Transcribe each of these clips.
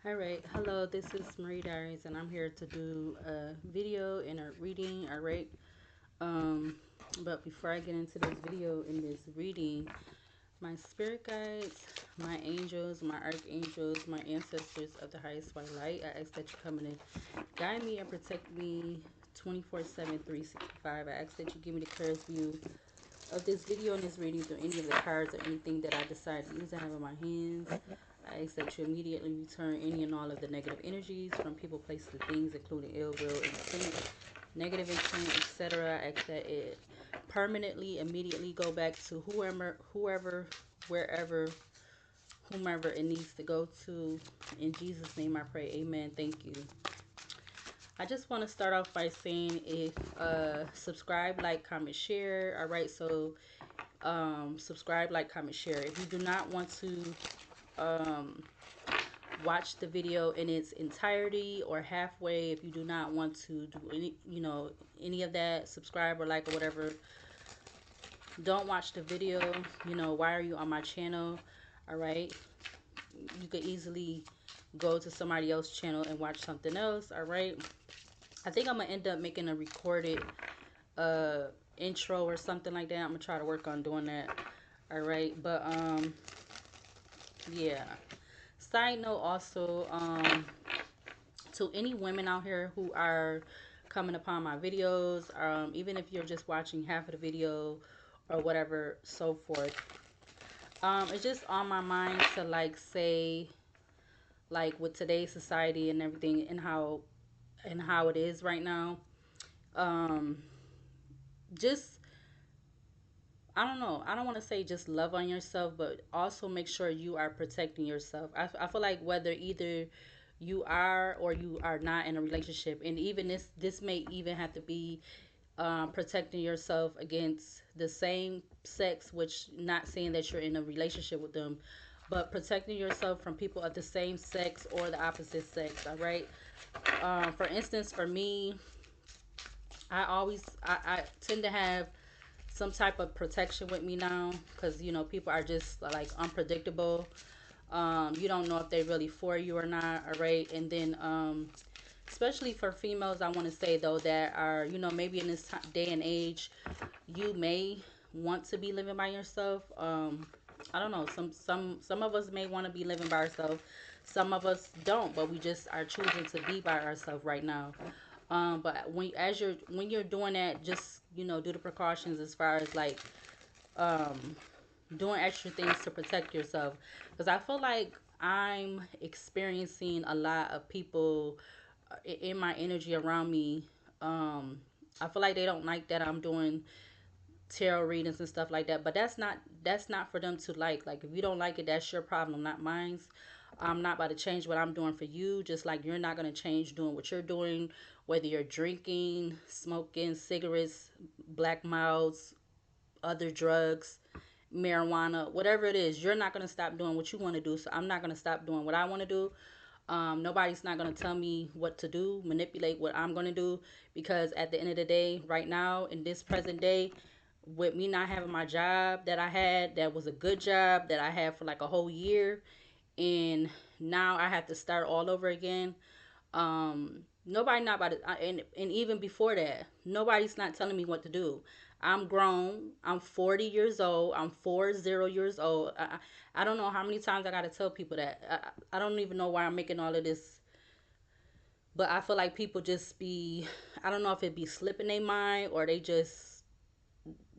Alright, hello, this is Marie Diaries, and I'm here to do a video and a reading, alright? Um, but before I get into this video and this reading, my spirit guides, my angels, my archangels, my ancestors of the highest white light, I ask that you come in and guide me and protect me 24/7, 365. I ask that you give me the clearest view of this video and this reading through any of the cards or anything that I decide to use. I have in my hands. I ask that you immediately return any and all of the negative energies from people, places, and things, including ill will, intent, negative intent, etc. I ask that it permanently, immediately go back to whoever, wherever, whomever it needs to go to. In Jesus' name I pray. Amen. Thank you. I just want to start off by saying if subscribe, like, comment, share. All right, so subscribe, like, comment, share. If you do not want to um, watch the video in its entirety or halfway, if you do not want to do any, any of that, subscribe or like or whatever, don't watch the video. Why are you on my channel? All right, you could easily go to somebody else's channel and watch something else. All right, I think I'm gonna end up making a recorded uh intro or something like that. I'm gonna try to work on doing that. All right, but yeah, side note also, to any women out here who are coming upon my videos, even if you're just watching half of the video or whatever, so forth, it's just on my mind to like say, like, with today's society and everything and how it is right now, um just, I don't know, I don't want to say just love on yourself, but also make sure you are protecting yourself. I feel like whether either you are or you are not in a relationship, and even this may even have to be protecting yourself against the same sex, which not saying that you're in a relationship with them, but protecting yourself from people of the same sex or the opposite sex. All right. For instance, for me, I tend to have some type of protection with me now, because people are just like unpredictable. You don't know if they're really for you or not. All right. And then especially for females, I want to say though that are, maybe in this day and age, you may want to be living by yourself. I don't know, some of us may want to be living by ourselves, some of us don't, but we just are choosing to be by ourselves right now. But when you're doing that, just do the precautions as far as like um doing extra things to protect yourself, because I feel like I'm experiencing a lot of people in my energy around me. um I feel like they don't like that I'm doing tarot readings and stuff like that, but that's not for them to like. If you don't like it, that's your problem, not mine. I'm not about to change what I'm doing for you, just like you're not going to change doing what you're doing, whether you're drinking, smoking cigarettes, black mouths, other drugs, marijuana, whatever it is. You're not going to stop doing what you want to do, so I'm not going to stop doing what I want to do. Nobody's not going to tell me what to do, manipulate what I'm going to do, because at the end of the day, right now, in this present day, with me not having my job that I had, that was a good job that I had for like a whole year, and now I have to start all over again. Nobody not about it, and even before that, nobody's not telling me what to do. I'm grown. I'm 40 years old. I'm 40 years old. I don't know how many times I got to tell people that. I don't even know why I'm making all of this, but I feel like people just be, I don't know if it be slipping their mind, or they just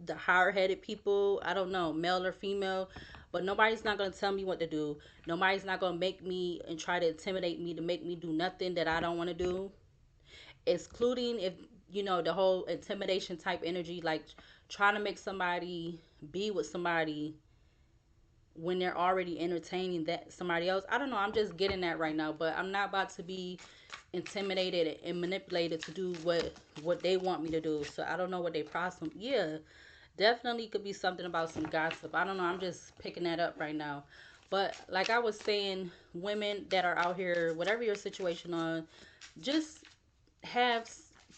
the hard headed people. I don't know, male or female, but nobody's not gonna tell me what to do. Nobody's not gonna make me and try to intimidate me to make me do nothing that I don't want to do. Excluding if the whole intimidation type energy, like trying to make somebody be with somebody when they're already entertaining that somebody else. I don't know. I'm just getting that right now, but I'm not about to be intimidated and manipulated to do what they want me to do. So I don't know what they problem. Yeah, definitely could be something about some gossip. I don't know. I'm just picking that up right now. But like I was saying, women that are out here, whatever your situation on, just have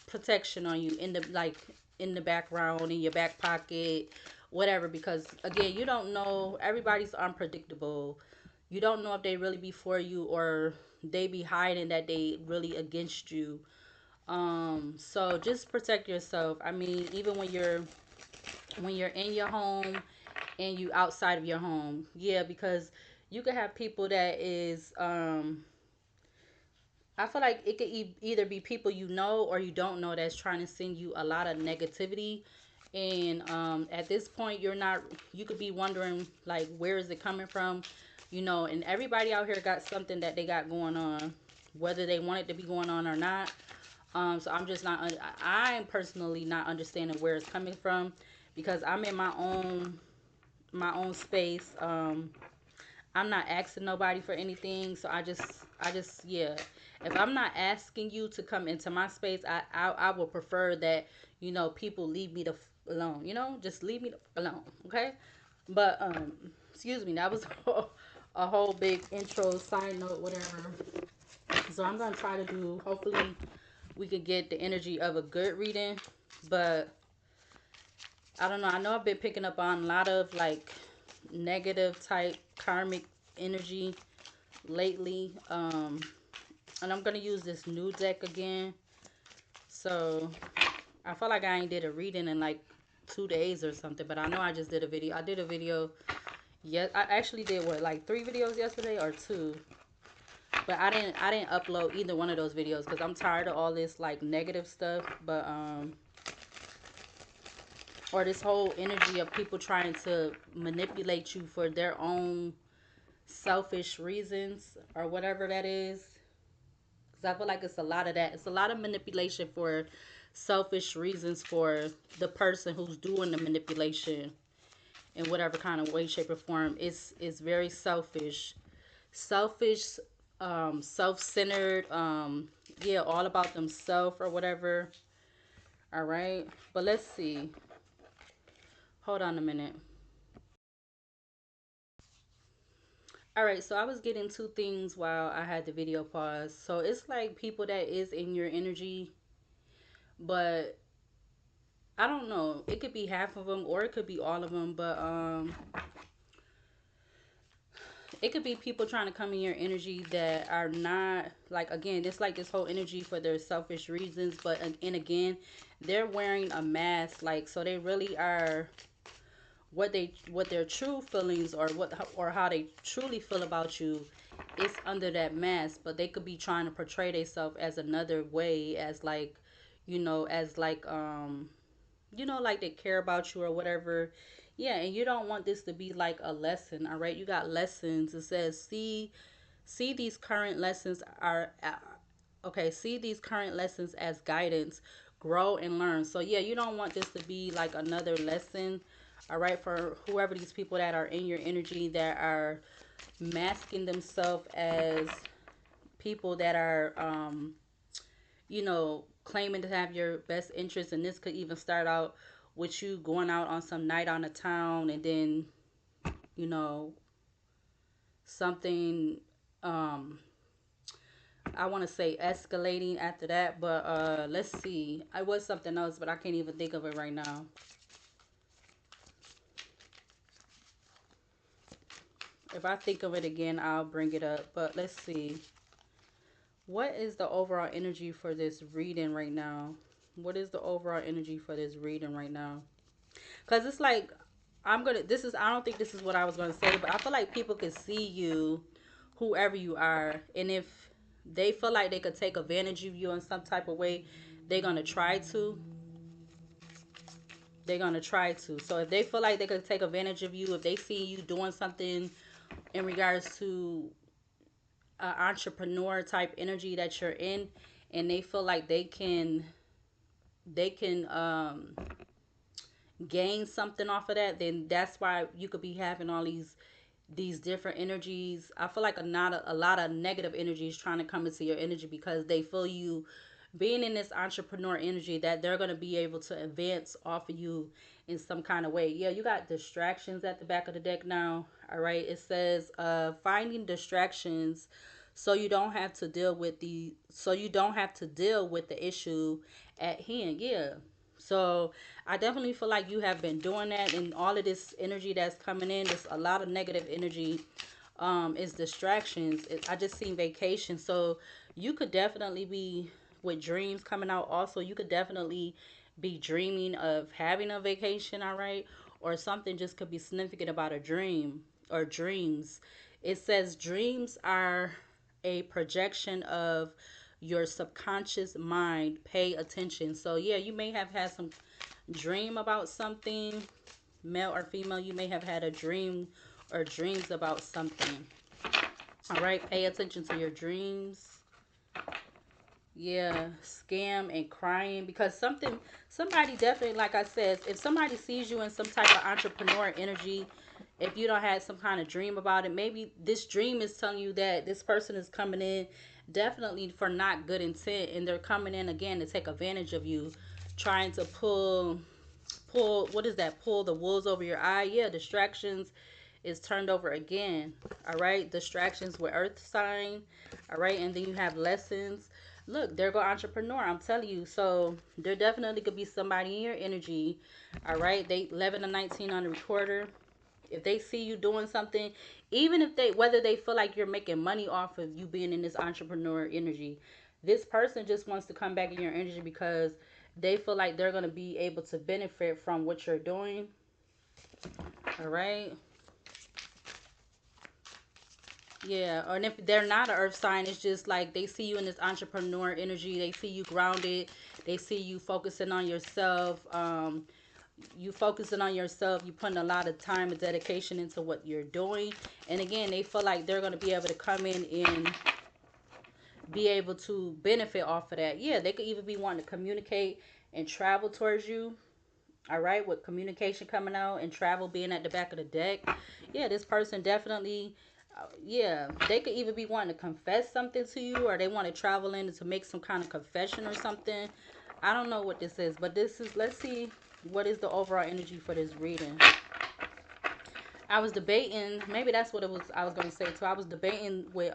protection on you in the, like, in the background, in your back pocket, whatever, because again, you don't know, everybody's unpredictable. You don't know if they really be for you or they be hiding that they really against you. So just protect yourself. I mean, even when you're in your home and you outside of your home. Yeah, because you could have people that is I feel like it could either be people you know or you don't know that's trying to send you a lot of negativity. And at this point, you're not, you could be wondering, like, where is it coming from? You know, and everybody out here got something that they got going on, whether they want it to be going on or not. So I'm just not, I'm personally not understanding where it's coming from because I'm in my own space. I'm not asking nobody for anything, so yeah. If I'm not asking you to come into my space, I would prefer that people leave me the alone. Just leave me alone, okay? But excuse me, that was a whole big intro, side note, whatever. So I'm gonna try to do. Hopefully, we can get the energy of a good reading, but I don't know. I know I've been picking up on a lot of like negative type karmic energy lately. And I'm gonna use this new deck again. So I feel like I ain't did a reading in like 2 days or something, but I know I just did a video. I did a video. Yes, I actually did what, like 3 videos yesterday or two. But I didn't upload either one of those videos because I'm tired of all this like negative stuff. But or this whole energy of people trying to manipulate you for their own selfish reasons or whatever that is. Because I feel like it's a lot of that. It's a lot of manipulation for selfish reasons for the person who's doing the manipulation in whatever kind of way, shape, or form. It's very selfish. Selfish, self-centered, yeah, all about themselves or whatever. All right. But let's see. Hold on a minute. All right, so I was getting two things while I had the video paused. So it's like people that is in your energy, but I don't know. It could be half of them or it could be all of them, but it could be people trying to come in your energy that are not like, again, it's like this whole energy for their selfish reasons, but and again, they're wearing a mask, like, so they really are what their true feelings or how they truly feel about you is under that mask, but they could be trying to portray themselves as another way, as like, as like like they care about you or whatever. Yeah, and you don't want this to be like a lesson. All right, you got lessons. It says, see these current lessons are okay, see these current lessons as guidance, grow and learn. So yeah, you don't want this to be like another lesson. All right, for whoever these people that are in your energy that are masking themselves as people that are claiming to have your best interest, and this could even start out with you going out on some night on the town, and then you know something I want to say escalating after that, but let's see. I was something else, but I can't even think of it right now. If I think of it again, I'll bring it up. But let's see. What is the overall energy for this reading right now? What is the overall energy for this reading right now? Because it's like, I don't think this is what I was gonna say, but I feel like people can see you, whoever you are, and if they feel like they could take advantage of you in some type of way, they're gonna try to. They're gonna try to. So if they feel like they could take advantage of you, if they see you doing something in regards to entrepreneur type energy that you're in, and they feel like they can gain something off of that, then that's why you could be having all these different energies. I feel like a lot of negative energies trying to come into your energy because they feel you being in this entrepreneur energy that they're going to be able to advance off of you in some kind of way. Yeah, you got distractions at the back of the deck now. All right, it says finding distractions so you don't have to deal with the issue at hand. Yeah. So I definitely feel like you have been doing that, and all of this energy that's coming in, there's a lot of negative energy is distractions. I just seen vacation. So you could definitely be with dreams coming out. Also, you could definitely be dreaming of having a vacation, all right? Or something just could be significant about a dream or dreams. It says dreams are a projection of your subconscious mind. Pay attention. So yeah, you may have had some dream about something, male or female. You may have had a dream or dreams about something. All right, pay attention to your dreams. Yeah, scam and crying because somebody definitely, like I said, if somebody sees you in some type of entrepreneur energy, if you don't have some kind of dream about it, maybe this dream is telling you that this person is coming in definitely for not good intent, and they're coming in again to take advantage of you, trying to pull what is that, pull the wools over your eye. Yeah, distractions is turned over again. All right, distractions with earth sign. All right, and then you have lessons. Look, there go entrepreneur, I'm telling you. So there definitely could be somebody in your energy. All right, they 11 to 19 on the recorder. If they see you doing something, even if they, whether they feel like you're making money off of you being in this entrepreneur energy, this person just wants to come back in your energy because they feel like they're going to be able to benefit from what you're doing. All right. Yeah, or if they're not an earth sign, it's just like they see you in this entrepreneur energy. They see you grounded. They see you focusing on yourself. You focusing on yourself. You putting a lot of time and dedication into what you're doing. And again, they feel like they're going to be able to come in and be able to benefit off of that. Yeah, they could even be wanting to communicate and travel towards you. All right, with communication coming out and travel being at the back of the deck. Yeah, this person definitely, yeah, they could even be wanting to confess something to you, or they want to travel in to make some kind of confession or something. I don't know what this is, but this is, let's see what is the overall energy for this reading. I was debating, maybe that's what it was I was going to say too. I was debating with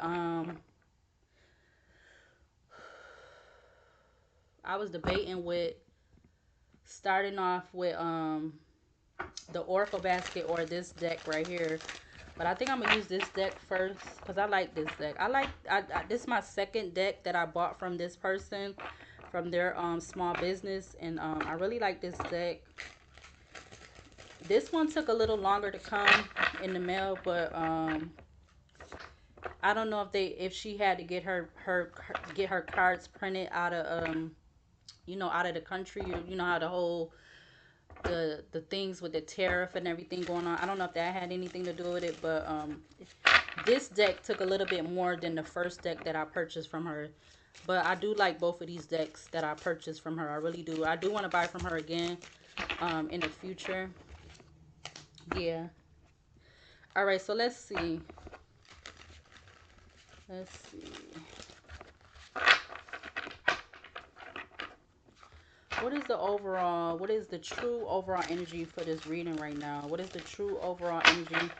I was debating with starting off with the Oracle basket or this deck right here. But I think I'm gonna use this deck first because I like this deck. This is my second deck that I bought from this person, from their small business, and I really like this deck. This one took a little longer to come in the mail, but I don't know if she had to get her cards printed out of out of the country. You know how the whole the things with the tariff and everything going on. I don't know if that had anything to do with it, but this deck took a little bit more than the first deck that I purchased from her. But I do like both of these decks that I purchased from her. I really do. I do want to buy from her again in the future. Yeah. All right, so let's see. Let's see. What is the true overall energy for this reading right now? What is the true overall energy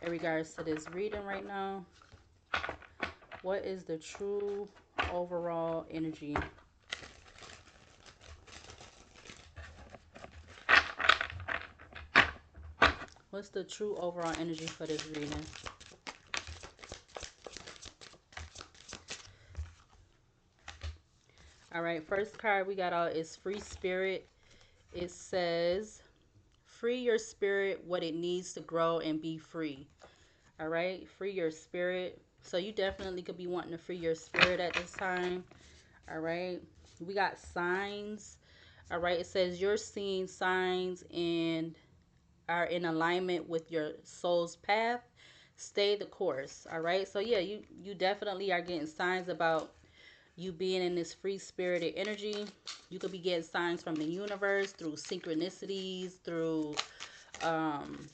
in regards to this reading right now? What is the true overall energy? What's the true overall energy for this reading? All right, first card we got out is Free Spirit. It says, free your spirit what it needs to grow and be free. All right, free your spirit. So you definitely could be wanting to free your spirit at this time. All right, we got signs. All right, it says you're seeing signs and are in alignment with your soul's path. Stay the course. All right, so yeah, you definitely are getting signs about you being in this free spirited energy. You could be getting signs from the universe through synchronicities, um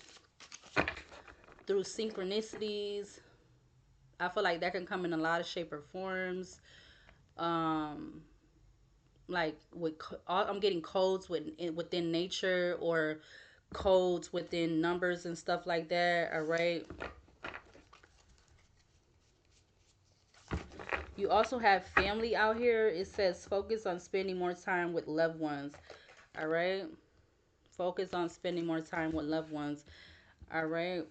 through synchronicities. I feel like that can come in a lot of shape or forms. Um like with I'm getting codes within nature, or codes within numbers and stuff like that. All right. You also have family out here. It says focus on spending more time with loved ones. All right. Focus on spending more time with loved ones. All right.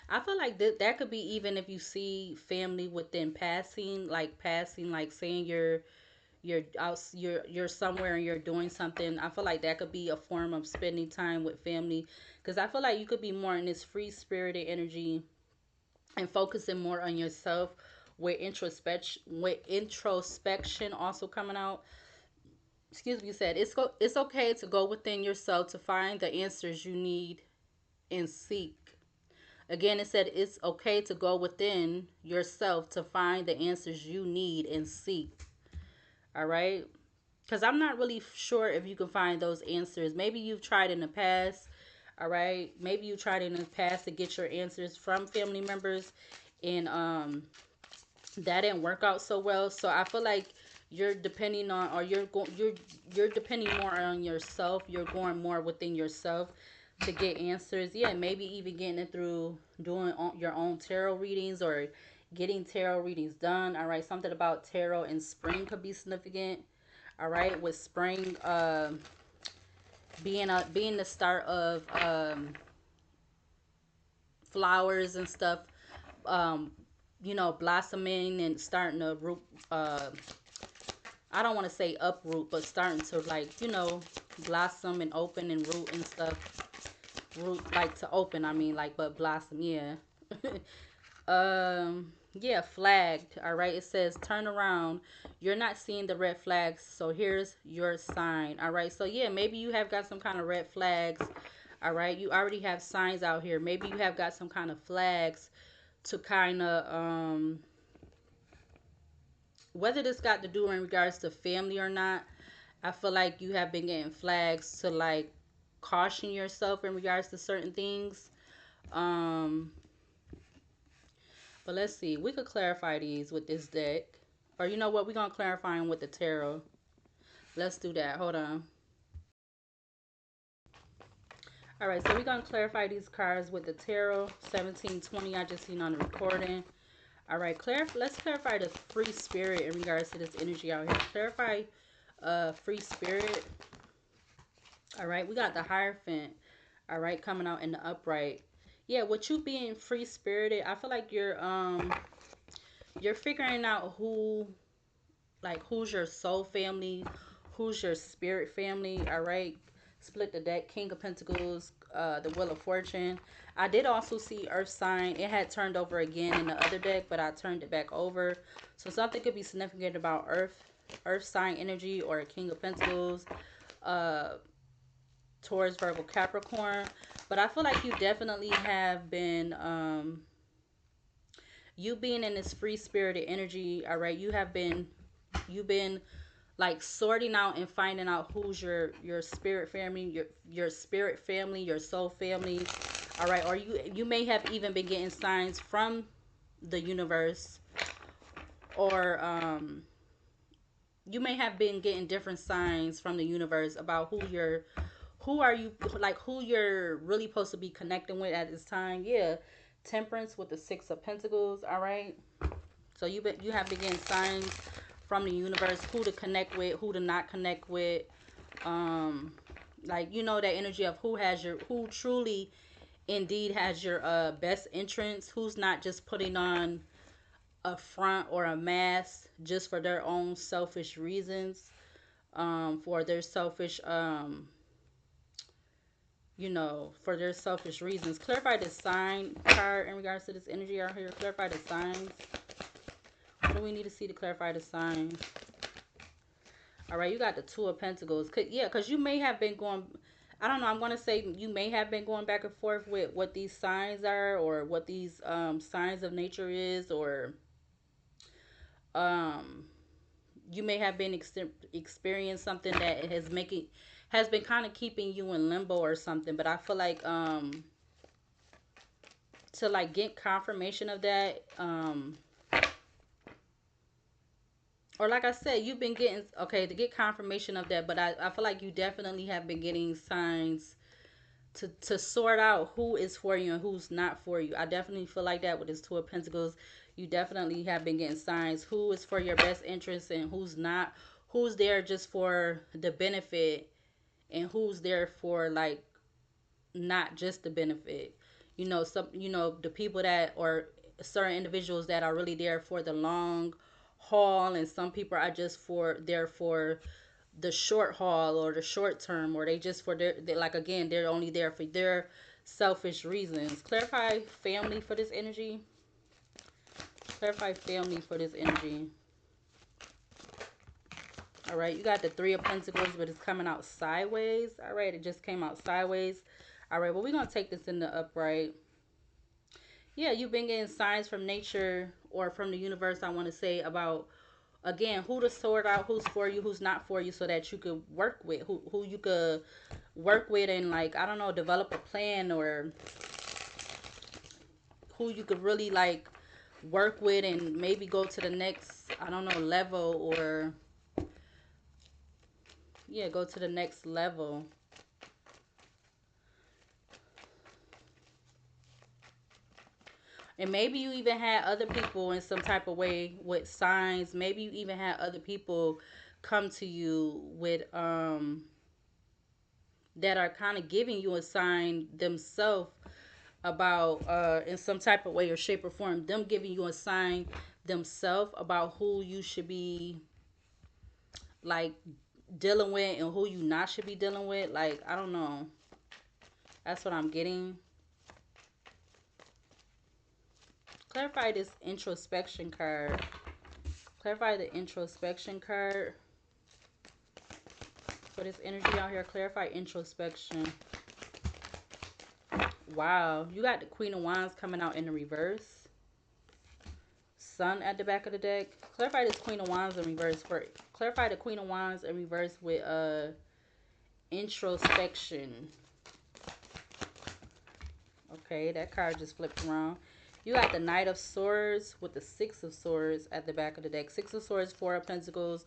I feel like that could be even if you see family within passing, like passing, like saying you're somewhere and you're doing something. I feel like that could be a form of spending time with family, because I feel like you could be more in this free spirited energy and focusing more on yourself, with introspection also coming out. Excuse me. Said it's okay to go within yourself to find the answers you need and seek. Again, it said it's okay to go within yourself to find the answers you need and seek. All right. Because I'm not really sure if you can find those answers. Maybe you've tried in the past. All right. Maybe you tried in the past to get your answers from family members, and that didn't work out so well. So I feel like you're depending on, or you're depending more on yourself. You're going more within yourself to get answers. Yeah, maybe even getting it through doing your own tarot readings, or getting tarot readings done. All right, something about tarot in spring could be significant. All right, with spring being the start of flowers and stuff, um, blossoming and starting to root. I don't want to say uproot, but starting to, like, blossom and open and root and stuff. Root, like, to open. I mean, like, but blossom. Yeah. Yeah, flagged. All right. It says turn around. You're not seeing the red flags, so here's your sign. All right. So yeah, maybe you have got some kind of red flags. All right. You already have signs out here. Maybe you have got some kind of flags to kind of whether this got to do in regards to family or not. I feel like you have been getting flags to, like, caution yourself in regards to certain things. Um, but let's see. We could clarify these with this deck. Or you know what? We're going to clarify them with the tarot. Let's do that. Hold on. All right, so we're going to clarify these cards with the tarot. 1720, I just seen on the recording. All right, let's clarify the free spirit in regards to this energy out here. Clarify free spirit. All right, we got the Hierophant. All right, coming out in the upright. Yeah, with you being free spirited, I feel like you're figuring out who's your soul family, who's your spirit family. All right, split the deck. King of Pentacles, the Wheel of Fortune. I did also see Earth sign. It had turned over again in the other deck, but I turned it back over. So something could be significant about Earth sign energy, or a King of Pentacles, uh, Taurus, Virgo, Capricorn. But I feel like you definitely have been, you being in this free spirited energy. All right, you've been like sorting out and finding out who's your spirit family, your spirit family, your soul family. All right, or you may have even been getting signs from the universe, or you may have been getting different signs from the universe about who are you, like, who you're really supposed to be connecting with at this time. Yeah, Temperance with the Six of Pentacles. All right, so you have been getting signs from the universe, who to connect with, who to not connect with. um like, that energy of who truly indeed has your best interests, who's not just putting on a front or a mask just for their own selfish reasons, for their selfish for their selfish reasons. Clarify the sign card in regards to this energy out here. Clarify the signs. What do we need to see to clarify the signs? All right, you got the Two of Pentacles. Yeah, because you may have been going, I don't know, I'm going to say you may have been going back and forth with what these signs are, or what these signs of nature is, or um, you may have been experiencing something that has been kind of keeping you in limbo or something. But I feel like to, like, get confirmation of that, or like I said, you've been getting, okay, to get confirmation of that. But I feel like you definitely have been getting signs to sort out who is for you and who's not for you. I definitely feel like that with this Two of Pentacles. You definitely have been getting signs who is for your best interest and who's not, who's there just for the benefit, and who's there for, like, not just the benefit. some, the people that, or certain individuals that are really there for the long haul, and some people are just for there for the short haul or the short term, or they just for their, they, like, again, they're only there for their selfish reasons. Clarify family for this energy. Clarify family for this energy. All right, you got the Three of Pentacles, but it's coming out sideways. All right, it just came out sideways. All right, well, we're going to take this in the upright. Yeah, you've been getting signs from nature or from the universe, I want to say, about, again, who to sort out, who's for you, who's not for you, so that you could work with, who you could work with, and, like, I don't know, develop a plan, or who you could really, like, work with and maybe go to the next, I don't know, level, or, yeah, go to the next level. And maybe you even had other people in some type of way with signs. Maybe you even had other people come to you with that are kind of giving you a sign themselves about in some type of way or shape or form, them giving you a sign themselves about who you should be, like, dealing with, and who you not should be dealing with. Like, I don't know. That's what I'm getting. Clarify this introspection card. Clarify the introspection card for this energy out here. Clarify introspection. Wow, you got the Queen of Wands coming out in the reverse. Sun at the back of the deck. Clarify this Queen of Wands in reverse. For clarify the Queen of Wands in reverse with introspection. Okay, that card just flipped around. You got the Knight of Swords with the Six of Swords at the back of the deck. Six of Swords, Four of Pentacles,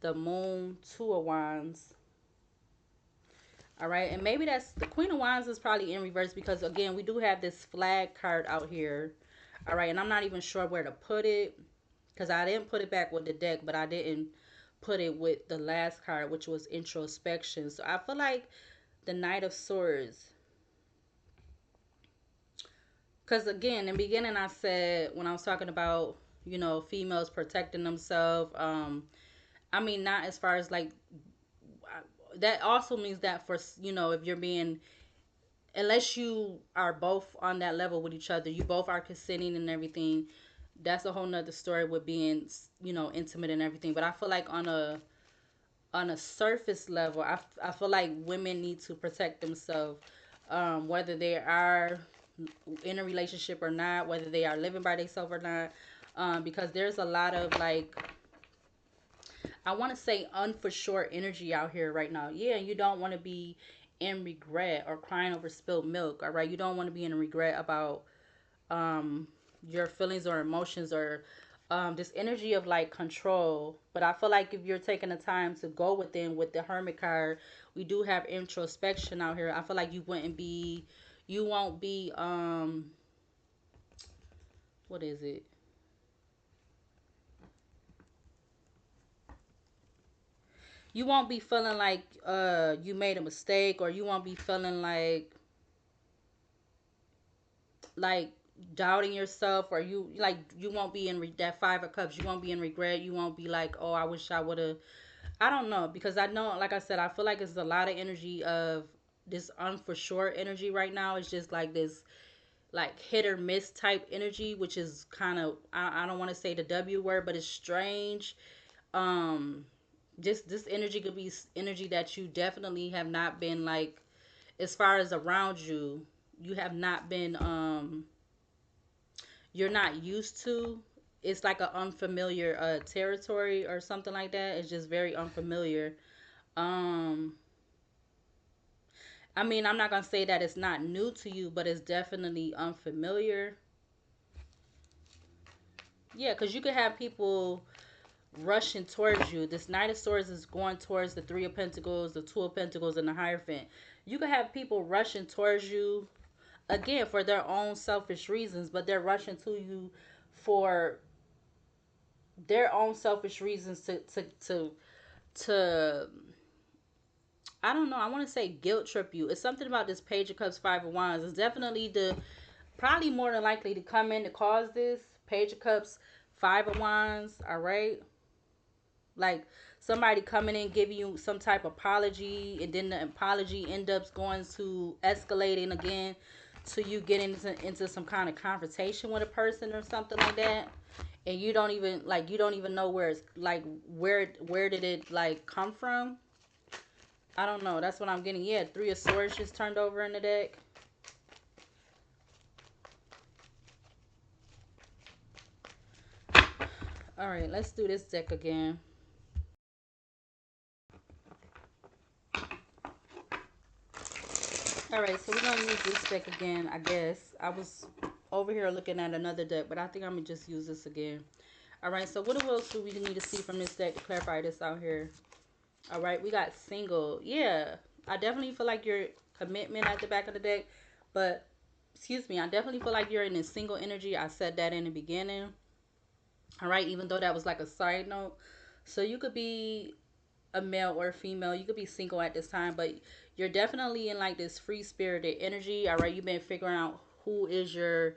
the Moon, Two of Wands. All right, and maybe that's the Queen of Wands is probably in reverse because, again, we do have this flag card out here. All right, and I'm not even sure where to put it because I didn't put it back with the deck, but I didn't put it with the last card, which was introspection. So I feel like the Knight of Swords, because, again, in the beginning I said, when I was talking about, females protecting themselves, I mean, not as far as, like, that also means that for, if you're being, unless you are both on that level with each other, you both are consenting and everything, that's a whole nother story with being, intimate and everything. But I feel like on a surface level, I feel like women need to protect themselves, whether they are in a relationship or not, whether they are living by themselves or not, because there's a lot of, like, I want to say unfor sure energy out here right now. Yeah, you don't want to be in regret or crying over spilled milk. All right, you don't want to be in regret about um your feelings or emotions, or this energy of, like, control. But I feel like if you're taking the time to go within with the Hermit card, we do have introspection out here. I feel like you won't be what is it? You won't be feeling like you made a mistake, or you won't be feeling like doubting yourself, or you won't be in that Five of Cups. You won't be in regret. You won't be like, oh, I wish I would have. I don't know, because I know, like I said, I feel like it's a lot of energy of this for sure energy right now. It's just like this, like, hit or miss type energy, which is kind of, I don't want to say the W word, but it's strange. um just this energy could be energy that you definitely have not been, like, as far as around you, you have not been you're not used to. It's like an unfamiliar territory or something like that. It's just very unfamiliar. um I mean, I'm not gonna say that it's not new to you, but it's definitely unfamiliar. Yeah, because you could have people rushing towards you. This Knight of Swords is going towards the Three of Pentacles, the Two of Pentacles, and the Hierophant. You could have people rushing towards you, again, for their own selfish reasons, but they're rushing to you for their own selfish reasons to I don't know, I want to say guilt trip you. It's something about this Page of Cups, Five of Wands. It's definitely the probably more than likely to come in to cause this. Page of Cups, Five of Wands, all right? Like somebody coming in giving you some type of apology, and then the apology ends up going to escalating again to you getting into some kind of confrontation with a person or something like that. And you don't even know where it's like where did it like come from. I don't know. That's what I'm getting. Yeah, Three of Swords just turned over in the deck. All right, let's do this deck again. All right, so we're gonna use this deck again. I guess I was over here looking at another deck, but I think I'm gonna just use this again. All right, so what else do we need to see from this deck to clarify this out here? All right, we got single. Yeah, I definitely feel like your commitment at the back of the deck, but excuse me, I definitely feel like you're in a single energy. I said that in the beginning. All right, even though that was like a side note. So you could be a male or a female. You could be single at this time, but you're definitely in like this free spirited energy. All right, you've been figuring out who is your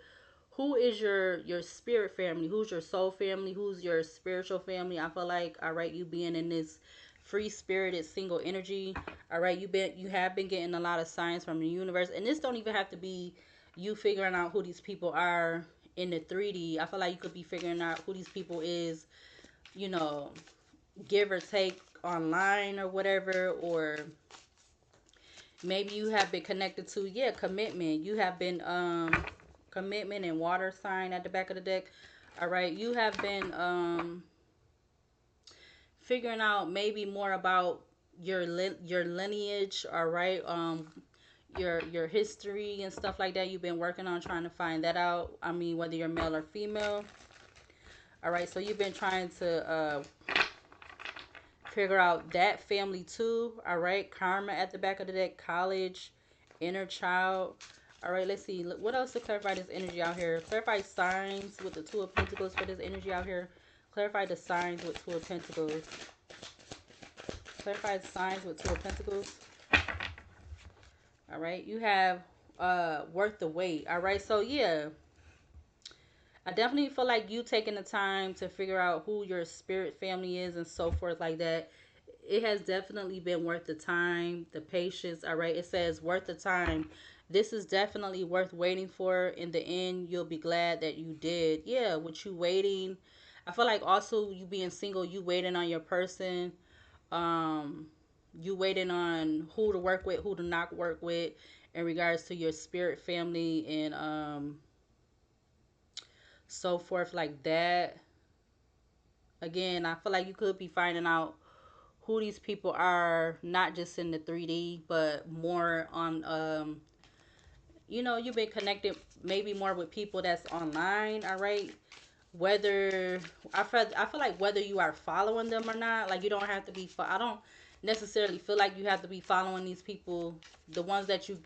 spirit family, who's your soul family, who's your spiritual family. I feel like, all right, you being in this free spirited single energy. All right, you have been getting a lot of signs from the universe, and this don't even have to be you figuring out who these people are in the 3D. I feel like you could be figuring out who these people is, you know, give or take online or whatever, or maybe you have been connected to, yeah, commitment. You have been commitment and water sign at the back of the deck. All right, you have been figuring out maybe more about your lineage, all right, your history and stuff like that. You've been working on trying to find that out. I mean, whether you're male or female. All right, so you've been trying to figure out that family too. All right, karma at the back of the deck, college, inner child. All right, let's see. What else to clarify this energy out here? Clarify signs with the Two of Pentacles for this energy out here. Clarify the signs with Two of Pentacles. Clarify the signs with Two of Pentacles. All right, you have worth the wait. All right, so yeah, I definitely feel like you taking the time to figure out who your spirit family is and so forth like that. It has definitely been worth the time, the patience. All right, it says worth the time. This is definitely worth waiting for. In the end, you'll be glad that you did. Yeah, with you waiting, I feel like also you being single, you waiting on your person. Um, you waiting on who to work with, who to not work with, in regards to your spirit family and so forth like that. Again, I feel like you could be finding out who these people are, not just in the 3D, but more on, you've been connected maybe more with people that's online, all right? Whether, I feel like whether you are following them or not, like you don't have to be, I don't necessarily feel like you have to be following these people, the ones that you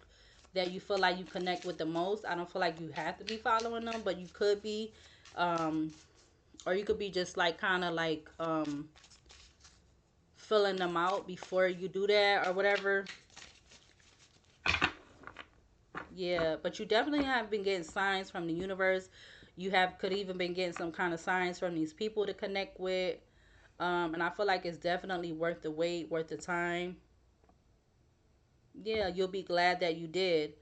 feel like you connect with the most. I don't feel like you have to be following them, but you could be, um, or you could be just like kind of like filling them out before you do that or whatever. Yeah, but you definitely have been getting signs from the universe. You have could even been getting some kind of signs from these people to connect with. And I feel like it's definitely worth the wait, worth the time. Yeah, you'll be glad that you did.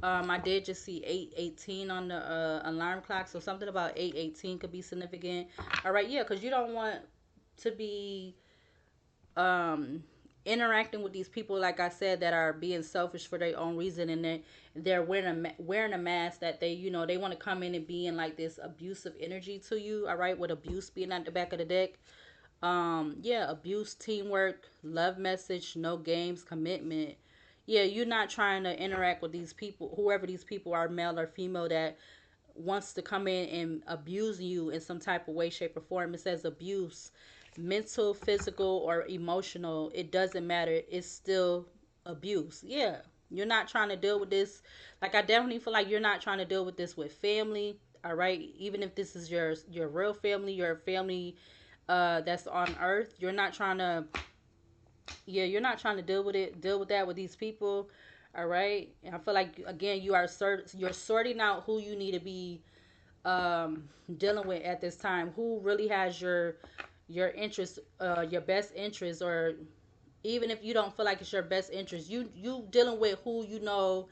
I did just see 8:18 on the alarm clock, so something about 8:18 could be significant. All right, yeah, because you don't want to be um interacting with these people, like I said, that are being selfish for their own reason, and they're wearing a mask that they want to come in and be in like this abusive energy to you. All right, with abuse being at the back of the deck. Yeah, abuse, teamwork, love message, no games, commitment. Yeah, you're not trying to interact with these people, whoever these people are, male or female, that wants to come in and abuse you in some type of way, shape, or form. It says abuse, mental, physical, or emotional. It doesn't matter. It's still abuse. Yeah. You're not trying to deal with this. Like, I definitely feel like you're not trying to deal with this with family. All right. Even if this is your real family, your family that's on earth. You're not trying to, yeah, you're not trying to deal with that with these people. All right. And I feel like again you're sorting out who you need to be dealing with at this time. Who really has your interest, your best interest, or even if you don't feel like it's your best interest, you dealing with who you know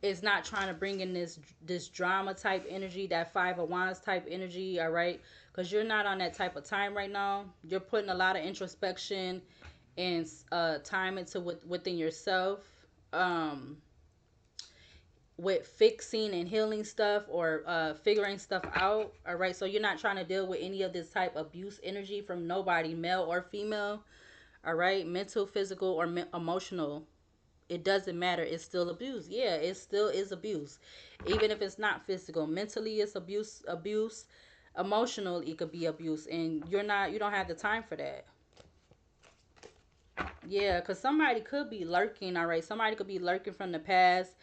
is not trying to bring in this drama type energy, that five of wands type energy. All right, because you're not on that type of time right now. You're putting a lot of introspection and time into within yourself, um with fixing and healing stuff, or figuring stuff out. All right, so you're not trying to deal with any of this type of abuse energy from nobody, male or female. All right, mental, physical, or emotional, it doesn't matter. It's still abuse. Yeah, it still is abuse, even if it's not physical. Mentally it's abuse. Emotional, it could be abuse, and you don't have the time for that. Yeah, because somebody could be lurking. All right, somebody could be lurking from the past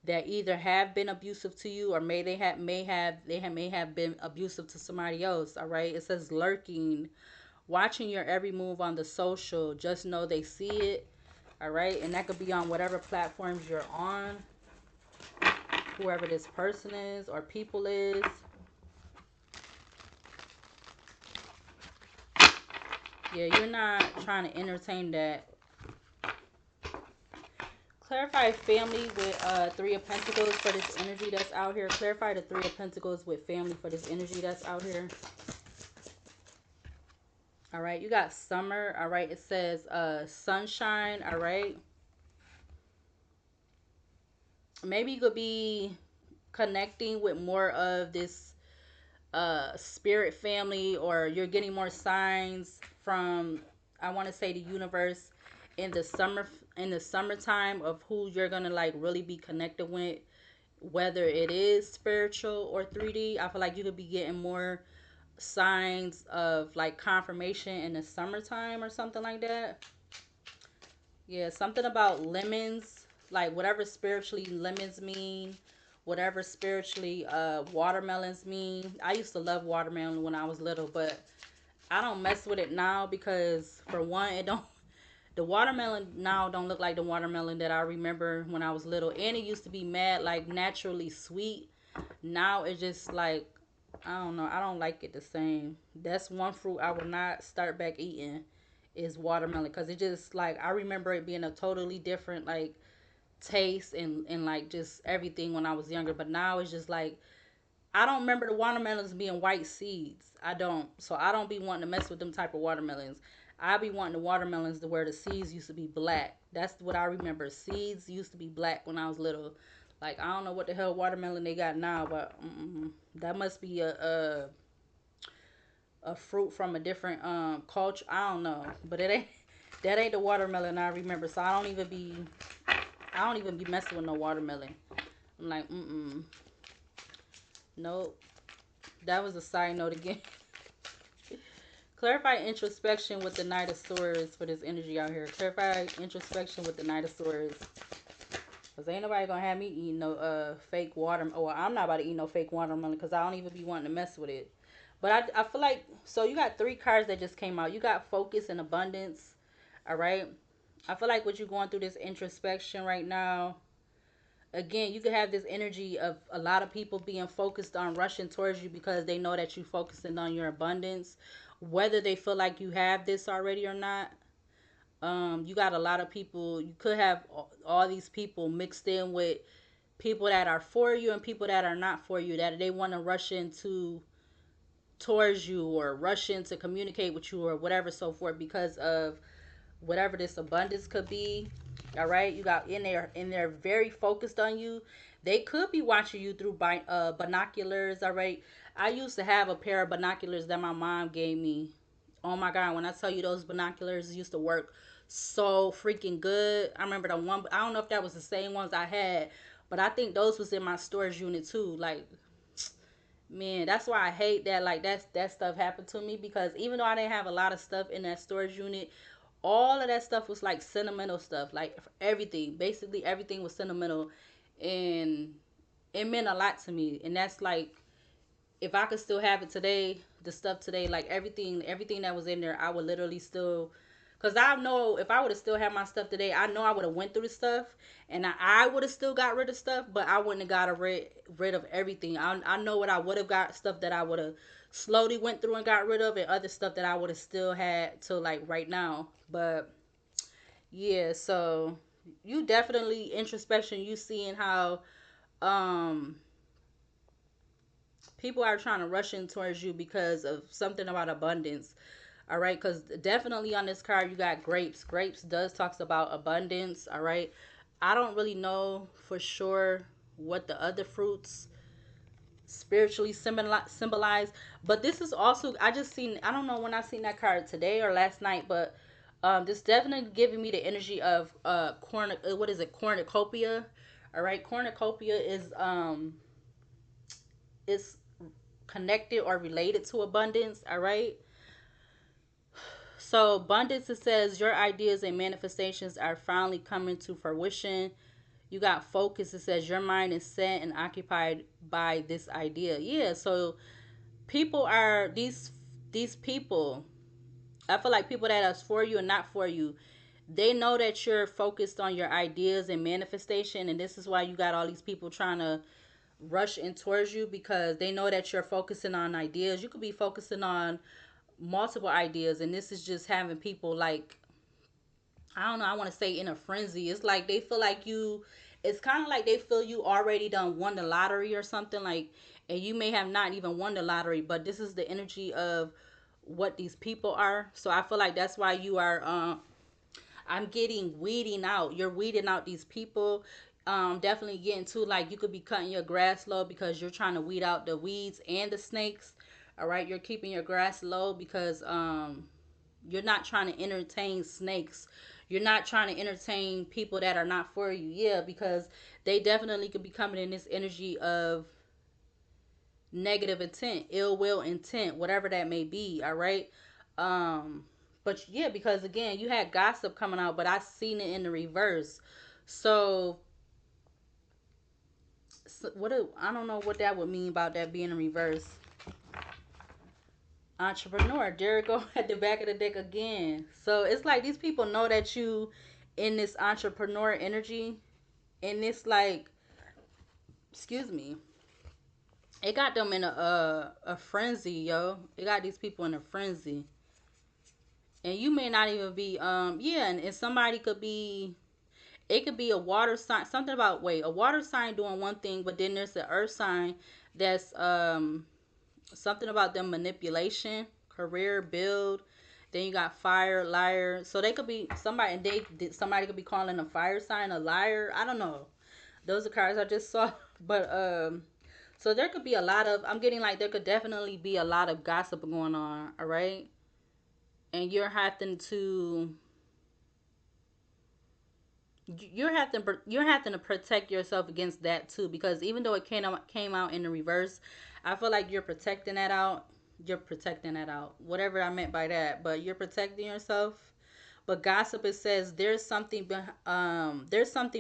that either have been abusive to you, or may have been abusive to somebody else. All right, it says lurking, watching your every move on the social. Just know they see it. All right, and that could be on whatever platforms you're on, whoever this person is or people is. Yeah, you're not trying to entertain that. Clarify family with Three of Pentacles for this energy that's out here. Clarify the Three of Pentacles with family for this energy that's out here. All right, you got summer. All right, it says sunshine. All right, maybe you could be connecting with more of this spirit family, or you're getting more signs from, I want to say, the universe in the summertime of who you're gonna like really be connected with, whether it is spiritual or 3D. I feel like you could be getting more signs of like confirmation in the summertime or something like that. Yeah, something about lemons, like whatever spiritually lemons mean, whatever spiritually watermelons mean. I used to love watermelon when I was little, but I don't mess with it now because for one, it don't the watermelon now don't look like the watermelon that I remember when I was little. And it used to be mad like naturally sweet. Now it's just like, I don't know. I don't like it the same. That's one fruit I will not start back eating, is watermelon, because it just like, I remember it being a totally different like taste and like just everything when I was younger. But now it's just like, I don't remember the watermelons being white seeds. I don't. So I don't be wanting to mess with them type of watermelons. I be wanting the watermelons to where the seeds used to be black. That's what I remember. Seeds used to be black when I was little. Like, I don't know what the hell watermelon they got now, but that must be a fruit from a different culture. I don't know, but it ain't that ain't the watermelon I remember. So I don't even be messing with no watermelon. I'm like, nope. That was a side note again. Clarify introspection with the Knight of Swords for this energy out here. Clarify introspection with the Knight of Swords. Because ain't nobody going to have me eating no fake water. Oh, well, I'm not about to eat no fake watermelon because I don't even be wanting to mess with it. But I feel like, so you got three cards that just came out. You got focus and abundance. All right. I feel like what you're going through this introspection right now, again, you could have this energy of a lot of people being focused on rushing towards you because they know that you're focusing on your abundance, whether they feel like you have this already or not. You got a lot of people. You could have all these people mixed in with people that are for you and people that are not for you, that they want to rush into towards you or rush in to communicate with you or whatever, so forth, because of whatever this abundance could be. All right, you got in there very focused on you. They could be watching you through binoculars. All right, I used to have a pair of binoculars that my mom gave me. Oh my god, when I tell you those binoculars used to work so freaking good. I remember the one, I don't know if that was the same ones I had, but I think those was in my storage unit too. Like, man, that's why I hate that, like, that stuff happened to me, because even though I didn't have a lot of stuff in that storage unit, all of that stuff was like sentimental stuff. Like, everything, basically everything was sentimental, and it meant a lot to me. And that's like, if I could still have it today, the stuff today, like everything that was in there, I would literally still Because I know if I would have still had my stuff today, I know I would have went through the stuff, and I would have still got rid of stuff, but I wouldn't have got rid of everything. I know what I would have got, stuff that I would have slowly went through and got rid of, and other stuff that I would have still had to like right now. But yeah, so you definitely introspection. You seeing how um people are trying to rush in towards you because of something about abundance. All right, because definitely on this card you got grapes. Grapes does talks about abundance. All right, I don't really know for sure what the other fruits spiritually symbolize, but this is also, I just seen, I don't know when I seen that card, today or last night, but this definitely giving me the energy of what is it, cornucopia. All right, cornucopia is connected or related to abundance. All right, so abundance, it says your ideas and manifestations are finally coming to fruition. You got focus, it says your mind is set and occupied by this idea. Yeah, so people are these people, I feel like people that are for you and not for you, they know that you're focused on your ideas and manifestation, and this is why you got all these people trying to rush in towards you, because they know that you're focusing on ideas. You could be focusing on multiple ideas, and this is just having people like, I don't know, I want to say in a frenzy. It's like they feel like you, it's kind of like they feel you already done won the lottery or something, like, and you may have not even won the lottery, but this is the energy of what these people are. So I feel like that's why you are I'm getting weeding out. You're weeding out these people. Definitely getting to, like, you could be cutting your grass low because you're trying to weed out the weeds and the snakes. All right, you're keeping your grass low because you're not trying to entertain snakes. You're not trying to entertain people that are not for you. Yeah, because they definitely could be coming in this energy of negative intent, ill will intent, whatever that may be. All right. But yeah, because again, you had gossip coming out, but I seen it in the reverse. So, I don't know what that would mean about that being in reverse. Entrepreneur, there go at the back of the deck again. So it's like these people know that you in this entrepreneur energy, and it's like, excuse me, it got them in a frenzy, yo. It got these people in a frenzy, and you may not even be yeah, and somebody could be, it could be a water sign, something about, wait, a water sign doing one thing, but then there's the earth sign that's something about them manipulation, career, build. Then you got fire, liar. So they could be somebody, and somebody could be calling a fire sign a liar. I don't know. Those are cards I just saw. But so there could be a lot of, I'm getting like there could definitely be a lot of gossip going on. All right, and you're having to protect yourself against that too, because even though it came out in the reverse, I feel like you're protecting that out, whatever I meant by that, but you're protecting yourself. But gossip, it says there's something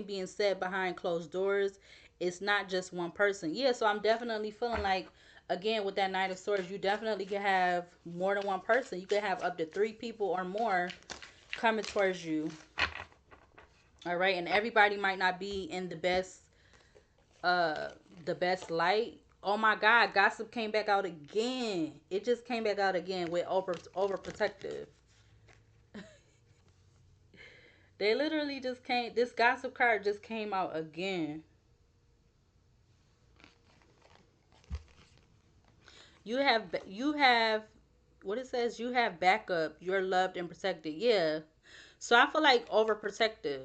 being said behind closed doors. It's not just one person. Yeah, so I'm definitely feeling like, again, with that Knight of Swords, you definitely could have more than one person. You could have up to 3 people or more coming towards you. All right, and everybody might not be in uh the best light. Oh my God, gossip came back out again. It just came back out again with overprotective. They literally just came. This gossip card just came out again. You have what it says. You have backup. You're loved and protected. Yeah. So I feel like overprotective.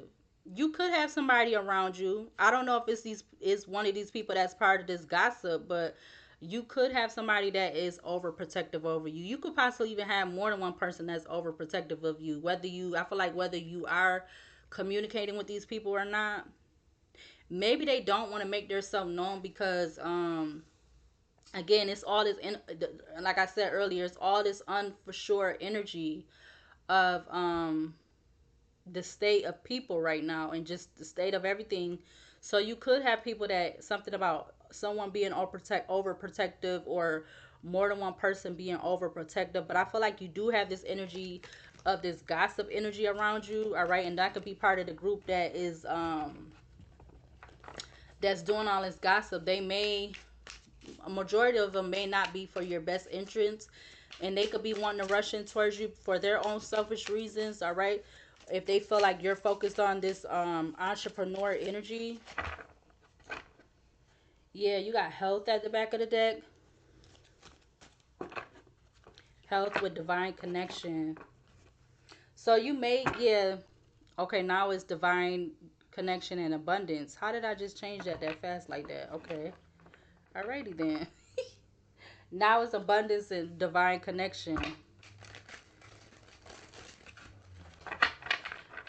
You could have somebody around you. I don't know if it's these is one of these people that's part of this gossip, but you could have somebody that is overprotective over you. You could possibly even have more than one person that's overprotective of you. I feel like whether you are communicating with these people or not, maybe they don't want to make themselves known because again, it's all this like I said earlier, it's all this for sure energy of the state of people right now and just the state of everything. So you could have people that, something about someone being overprotective, or more than one person being overprotective. But I feel like you do have this energy of this gossip energy around you, all right? And that could be part of the group that is that's doing all this gossip. They may, a majority of them may not be for your best interest, and they could be wanting to rush in towards you for their own selfish reasons, all right? If they feel like you're focused on this entrepreneur energy. Yeah, you got health at the back of the deck. Health with divine connection. So you may, yeah, okay, now it's divine connection and abundance. How did I just change that fast like that? Okay. Alrighty then. Now it's abundance and divine connection.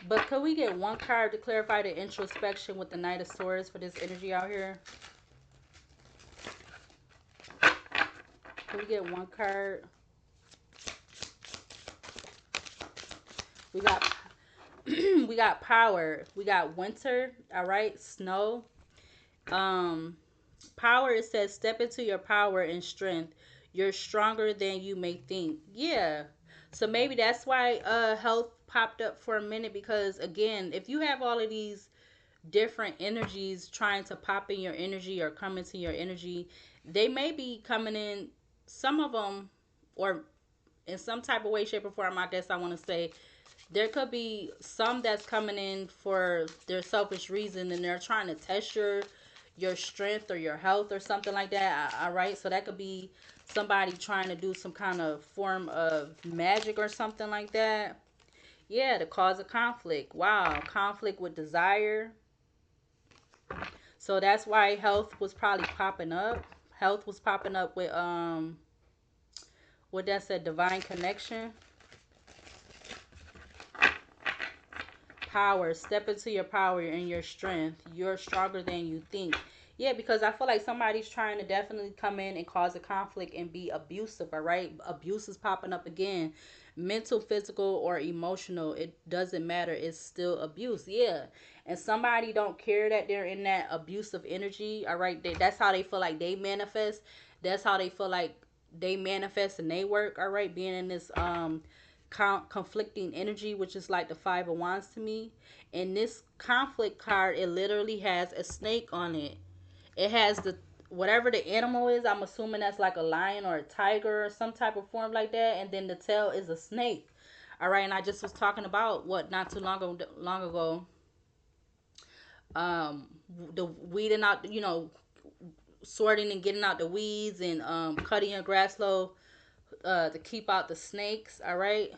But could we get one card to clarify the introspection with the Knight of Swords for this energy out here? Can we get one card? We got we got power. We got winter, all right? Snow. Um Power, it says step into your power and strength. You're stronger than you may think. Yeah. So maybe that's why health popped up for a minute, because again, if you have all of these different energies trying to pop in your energy or come into your energy, they may be coming in, some of them, or in some type of way, shape, or form. I guess I want to say there could be some that's coming in for their selfish reason, and they're trying to test your strength or your health or something like that. All right, so that could be somebody trying to do some kind of form of magic or something like that. Yeah, to cause a conflict. Wow, conflict with desire. So that's why health was probably popping up. Health was popping up with what that said, divine connection. Power, step into your power and your strength. You're stronger than you think. Yeah, because I feel like somebody's trying to definitely come in and cause a conflict and be abusive. All right, abuse is popping up again. Mental, physical, or emotional, it doesn't matter, it's still abuse. Yeah, and somebody don't care that they're in that abusive energy. All right, that's how they feel like they manifest. That's how they feel like they manifest and they work. All right, being in this conflicting energy, which is like the Five of Wands to me. And this conflict card, it literally has a snake on it. It has the, whatever the animal is, I'm assuming that's like a lion or a tiger or some type of form like that, and then the tail is a snake. All right, and I just was talking about what not too long ago, um the weeding out, sorting and getting out the weeds, and cutting your grass low to keep out the snakes. All right,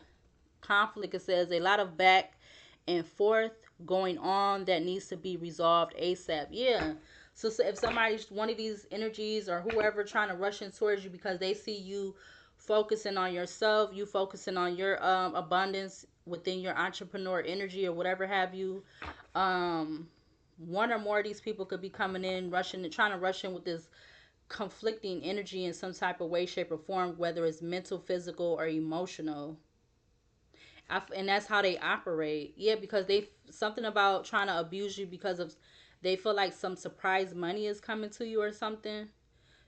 conflict, it says a lot of back and forth going on that needs to be resolved ASAP. Yeah. So if somebody's, one of these energies or whoever, trying to rush in towards you because they see you focusing on yourself, you focusing on your abundance within your entrepreneur energy or whatever have you, one or more of these people could be coming in, rushing and trying to rush in with this conflicting energy in some type of way, shape, or form, whether it's mental, physical, or emotional. And that's how they operate. Yeah, because they, something about trying to abuse you because of, they feel like some surprise money is coming to you or something.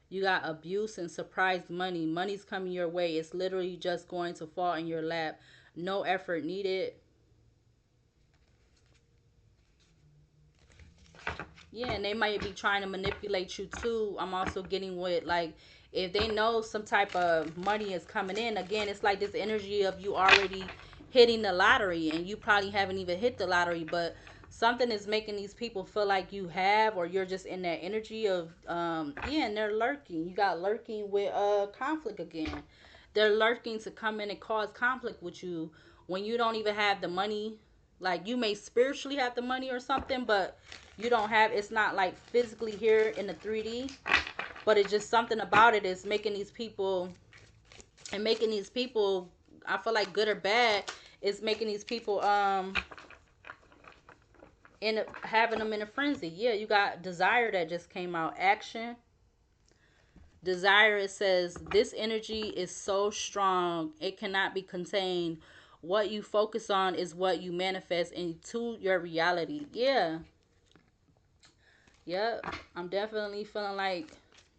You got abuse and surprise money. Money's coming your way. It's literally just going to fall in your lap. No effort needed. Yeah, and they might be trying to manipulate you too. I'm also getting with, like, if they know some type of money is coming in, again, it's like this energy of you already hitting the lottery, and you probably haven't even hit the lottery, but something is making these people feel like you have, or you're just in that energy of yeah, and they're lurking. You got lurking with conflict again. They're lurking to come in and cause conflict with you when you don't even have the money. Like, you may spiritually have the money or something, but you don't have, it's not like physically here in the 3D, but it's just something about it is making these people, and making these people, I feel like good or bad, is making these people in having them in a frenzy. Yeah, you got desire that just came out. Action. Desire, it says this energy is so strong it cannot be contained. What you focus on is what you manifest into your reality. Yeah. Yep. I'm definitely feeling like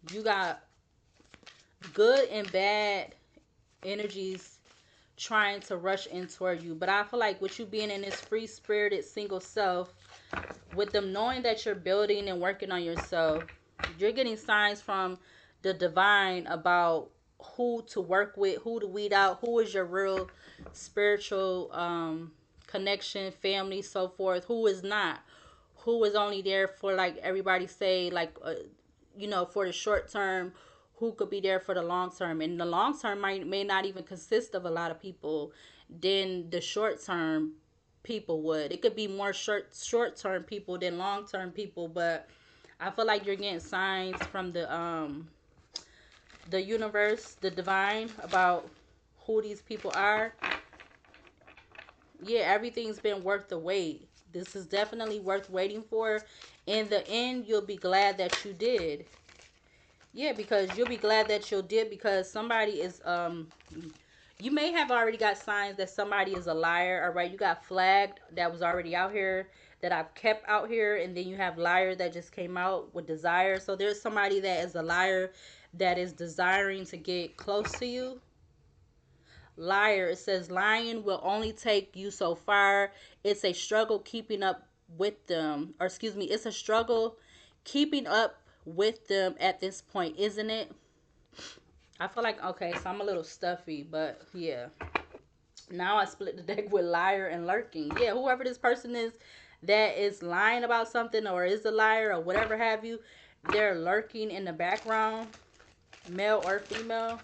you got good and bad energies trying to rush in toward you. But I feel like with you being in this free spirited single self, with them knowing that you're building and working on yourself, you're getting signs from the divine about who to work with, who to weed out, who is your real spiritual connection, family, so forth, who is not, who is only there for, like everybody say, like for the short term, who could be there for the long term. And the long term may not even consist of a lot of people than the short term people would. It could be more short term people than long term people. But I feel like you're getting signs from the universe, the divine, about who these people are. Yeah, everything's been worth the wait. This is definitely worth waiting for. In the end, you'll be glad that you did. Yeah, because you'll be glad that you did, because somebody is you may have already got signs that somebody is a liar. All right, you got flagged that was already out here, that I've kept out here, and then you have liar that just came out with desire. So there's somebody that is a liar that is desiring to get close to you. Liar, it says lying will only take you so far. It's a struggle keeping up with them, or excuse me, it's a struggle keeping up with them at this point, isn't it? I feel like, okay, so I'm a little stuffy, but yeah. Now I split the deck with liar and lurking. Yeah, whoever this person is that is lying about something, or is a liar, or whatever have you, they're lurking in the background, male or female.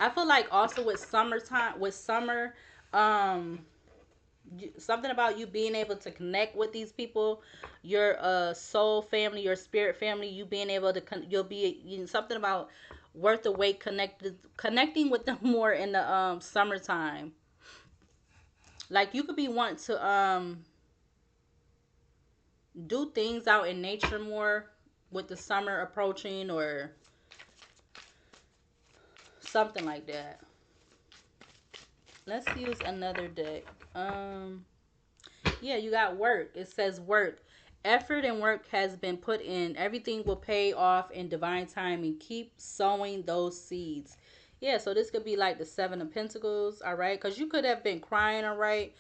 I feel like also with summertime, with summer, um, something about you being able to connect with these people, your soul family, your spirit family, you being able to you'll be, something about worth the wait, connecting with them more in the summertime. Like you could be wanting to do things out in nature more with the summer approaching, or something like that. Let's use another deck. Yeah, you got work. It says work. Effort and work has been put in. Everything will pay off in divine time, and keep sowing those seeds. Yeah, so this could be like the Seven of Pentacles, all right? Because you could have been crying, all right?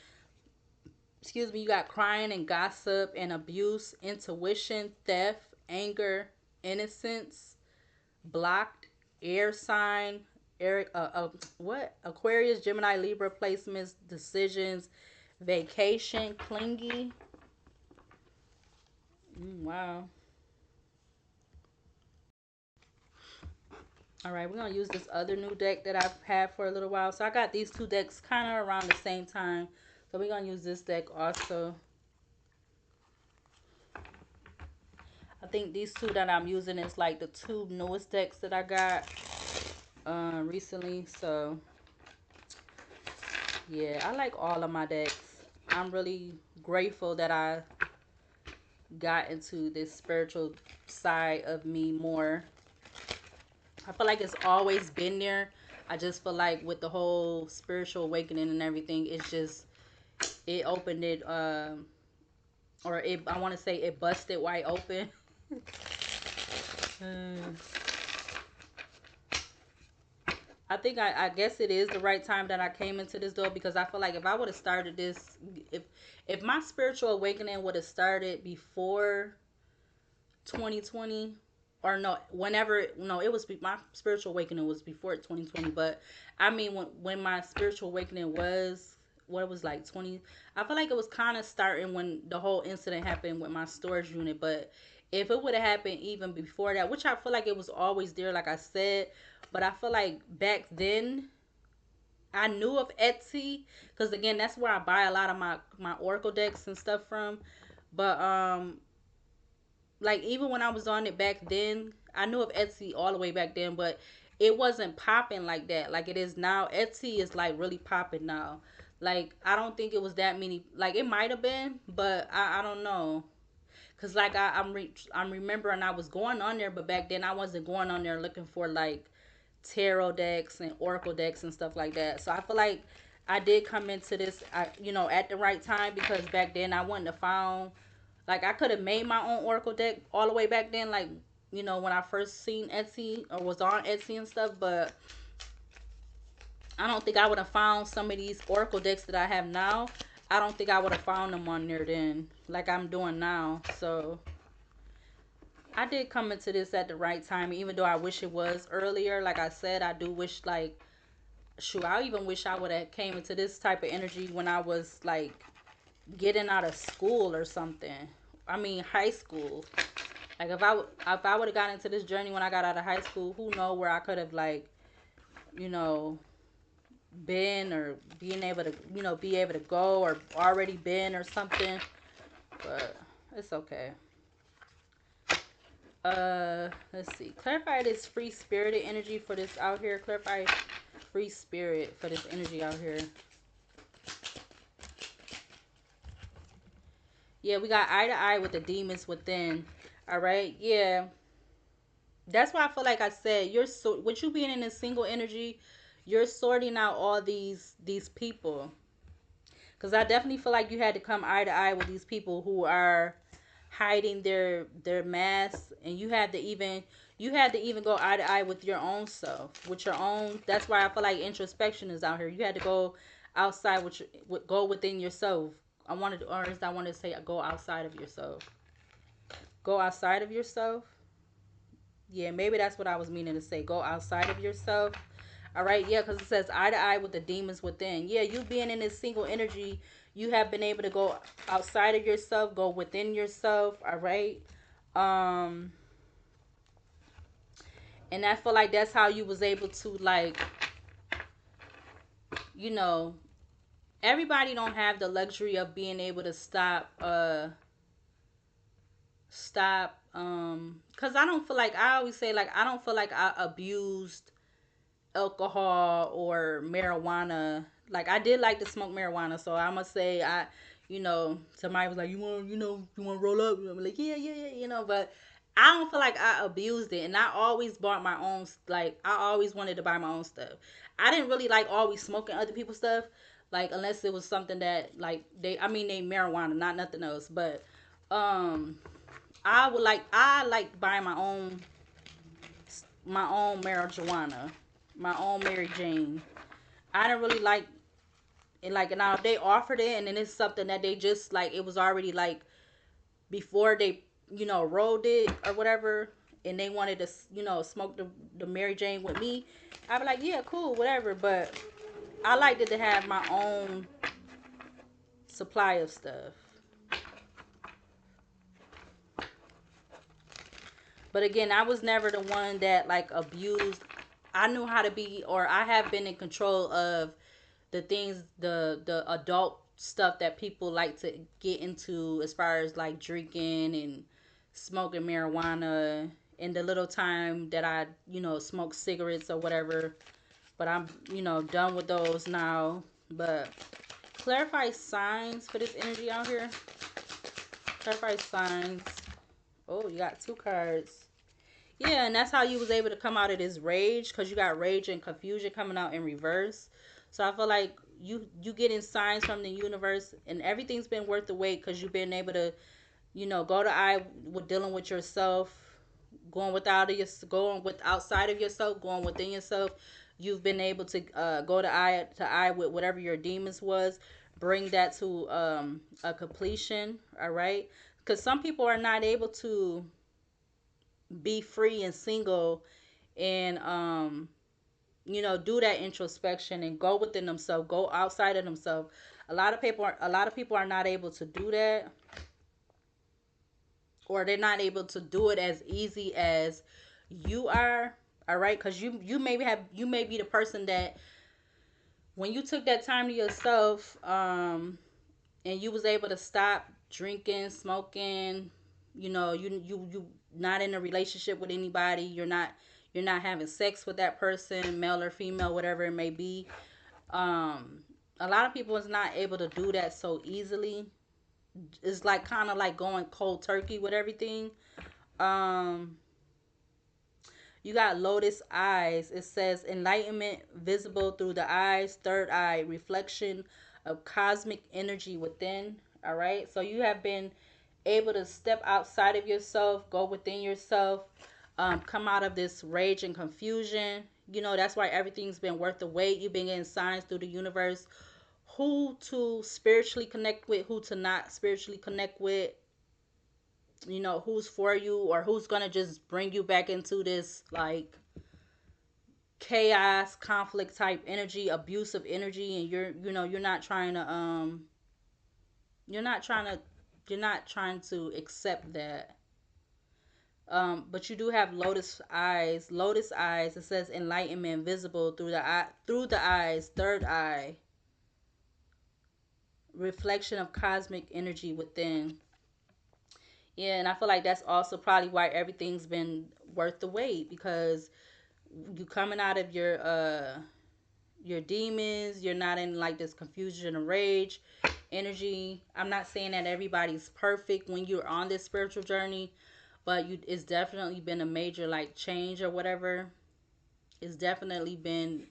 Excuse me, you got crying and gossip and abuse, intuition, theft, anger, innocence, blocked, air sign, air, what? Aquarius, Gemini, Libra placements, decisions, vacation, clingy. Wow. All right, we're going to use this other new deck that I've had for a little while. So I got these two decks kind of around the same time. So we're going to use this deck also. I think these two that I'm using is like the two newest decks that I got recently. So yeah, I like all of my decks. I'm really grateful that I got into this spiritual side of me more. I feel like it's always been there. I just feel like with the whole spiritual awakening and everything, it's just, it opened it, or it, I want to say it busted wide open. I think I guess it is the right time that I came into this door, because I feel like if I would have started this, if my spiritual awakening would have started before 2020, or no, whenever, no, it was, my spiritual awakening was before 2020, but I mean when my spiritual awakening was, what it was like 20, I feel like it was kind of starting when the whole incident happened with my storage unit. But if it would have happened even before that, which I feel like it was always there, like I said, but I feel like back then I knew of Etsy, because again, that's where I buy a lot of my oracle decks and stuff from. But like even when I was on it back then, I knew of Etsy all the way back then, but it wasn't popping like that, like it is now. Etsy is like really popping now. Like I don't think it was that many. Like it might have been, but I don't know. Cause like I'm remembering I was going on there, but back then I wasn't going on there looking for like tarot decks and oracle decks and stuff like that. So I feel like I did come into this, at the right time, because back then I wouldn't have found, like I could have made my own oracle deck all the way back then, like when I first seen Etsy or was on Etsy and stuff. But I don't think I would have found some of these oracle decks that I have now. I don't think I would have found them on there then, like I'm doing now. So I did come into this at the right time, even though I wish it was earlier. Like I said, I do wish, like, shoot, I even wish I would have came into this type of energy when I was like getting out of school or something. I mean, high school. Like if I would have gotten into this journey when I got out of high school, who know where I could have, like, you know, been, or being able to, be able to go, or already been or something. But it's okay. Let's see. Clarify this free spirited energy for this out here. Clarify free spirit for this energy out here. Yeah, we got eye to eye with the demons within. All right. Yeah. That's why I feel like I said, with you being in a single energy, you're sorting out all these people. Because I definitely feel like you had to come eye to eye with these people who are hiding their masks, and you had to even go eye to eye with your own self, with your own. That's why I feel like introspection is out here. You had to go outside go within yourself. I wanted to say go outside of yourself. Go outside of yourself. Yeah, maybe that's what I was meaning to say. Go outside of yourself. All right, yeah, because it says eye to eye with the demons within. Yeah, you being in this single energy, you have been able to go outside of yourself, go within yourself. All right, um, and I feel like that's how you was able to, like, you know, everybody don't have the luxury of being able to because I don't feel like, I always say, like, I don't feel like I abused alcohol or marijuana. Like, I did like to smoke marijuana, so I must say, somebody was like, you want to roll up? I'm like, yeah, yeah, yeah, but I don't feel like I abused it, and I always bought my own. Like, I always wanted to buy my own stuff. I didn't really like always smoking other people's stuff, like, unless it was something that, like, they marijuana, not nothing else. But um, I like buying my own marijuana, my own Mary Jane. I didn't really like it. Like, now they offered it, and then it's something that they just, like, it was already, like, before they rolled it or whatever, and they wanted to smoke the Mary Jane with me. I'd be like, yeah, cool, whatever. But I liked it to have my own supply of stuff. But again, I was never the one that, like, abused. I knew how to be, or I have been in control of the things, the adult stuff that people like to get into, as far as, like, drinking and smoking marijuana, and the little time that I smoke cigarettes or whatever. But I'm done with those now. But clarify signs for this energy out here. Clarify signs. Oh, you got two cards. Yeah, and that's how you was able to come out of this rage, because you got rage and confusion coming out in reverse. So I feel like you getting signs from the universe, and everything's been worth the wait, because you've been able to go to eye with dealing with yourself, going with outside of yourself, going within yourself. You've been able to go to eye with whatever your demons was, bring that to a completion. All right, because some people are not able to be free and single, and do that introspection and go within themselves, go outside of themselves. A lot of people are not able to do that, or they're not able to do it as easy as you are. All right, because you may be the person that, when you took that time to yourself, and you was able to stop drinking, smoking, you not in a relationship with anybody, you're not having sex with that person, male or female, whatever it may be. A lot of people is not able to do that so easily. It's like, kind of like going cold turkey with everything. um you got lotus eyes. It says enlightenment visible through the eyes, third eye, reflection of cosmic energy within. All right. So you have been able to step outside of yourself, go within yourself, come out of this rage and confusion. You know, that's why everything's been worth the wait. You've been getting signs through the universe who to spiritually connect with, who to not spiritually connect with, you know, who's for you or who's gonna just bring you back into this like chaos, conflict type energy, abusive energy, and you know, you're not trying to you're not trying to accept that. But you do have lotus eyes. Lotus eyes. It says enlightenment visible through the eye, through the eyes. Third eye. Reflection of cosmic energy within. Yeah, and I feel like that's also probably why everything's been worth the wait, because you coming out of your demons. You're not in like this confusion and rage energy. I'm not saying that everybody's perfect when you're on this spiritual journey, but it's definitely been a major like change or whatever. It's definitely been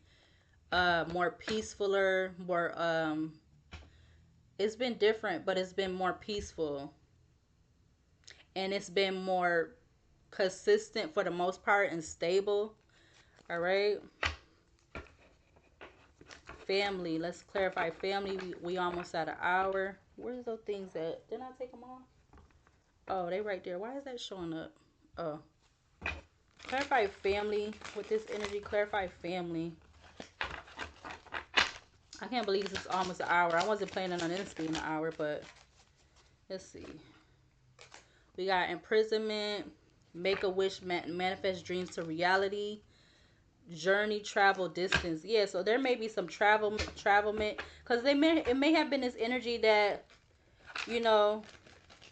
more peacefuler, more it's been different, but it's been more peaceful, and it's been more consistent for the most part and stable. All right. Family. Let's clarify family. We almost at an hour. Where's those things at? Didn't I take them off? Oh, they right there. Why is that showing up? Oh. Clarify family with this energy. Clarify family. I can't believe this is almost an hour. I wasn't planning on this being an hour, but let's see. We got imprisonment, make a wish, manifest dreams to reality, journey, travel, distance. Yeah, so there may be some travelment, because it may have been this energy that, you know,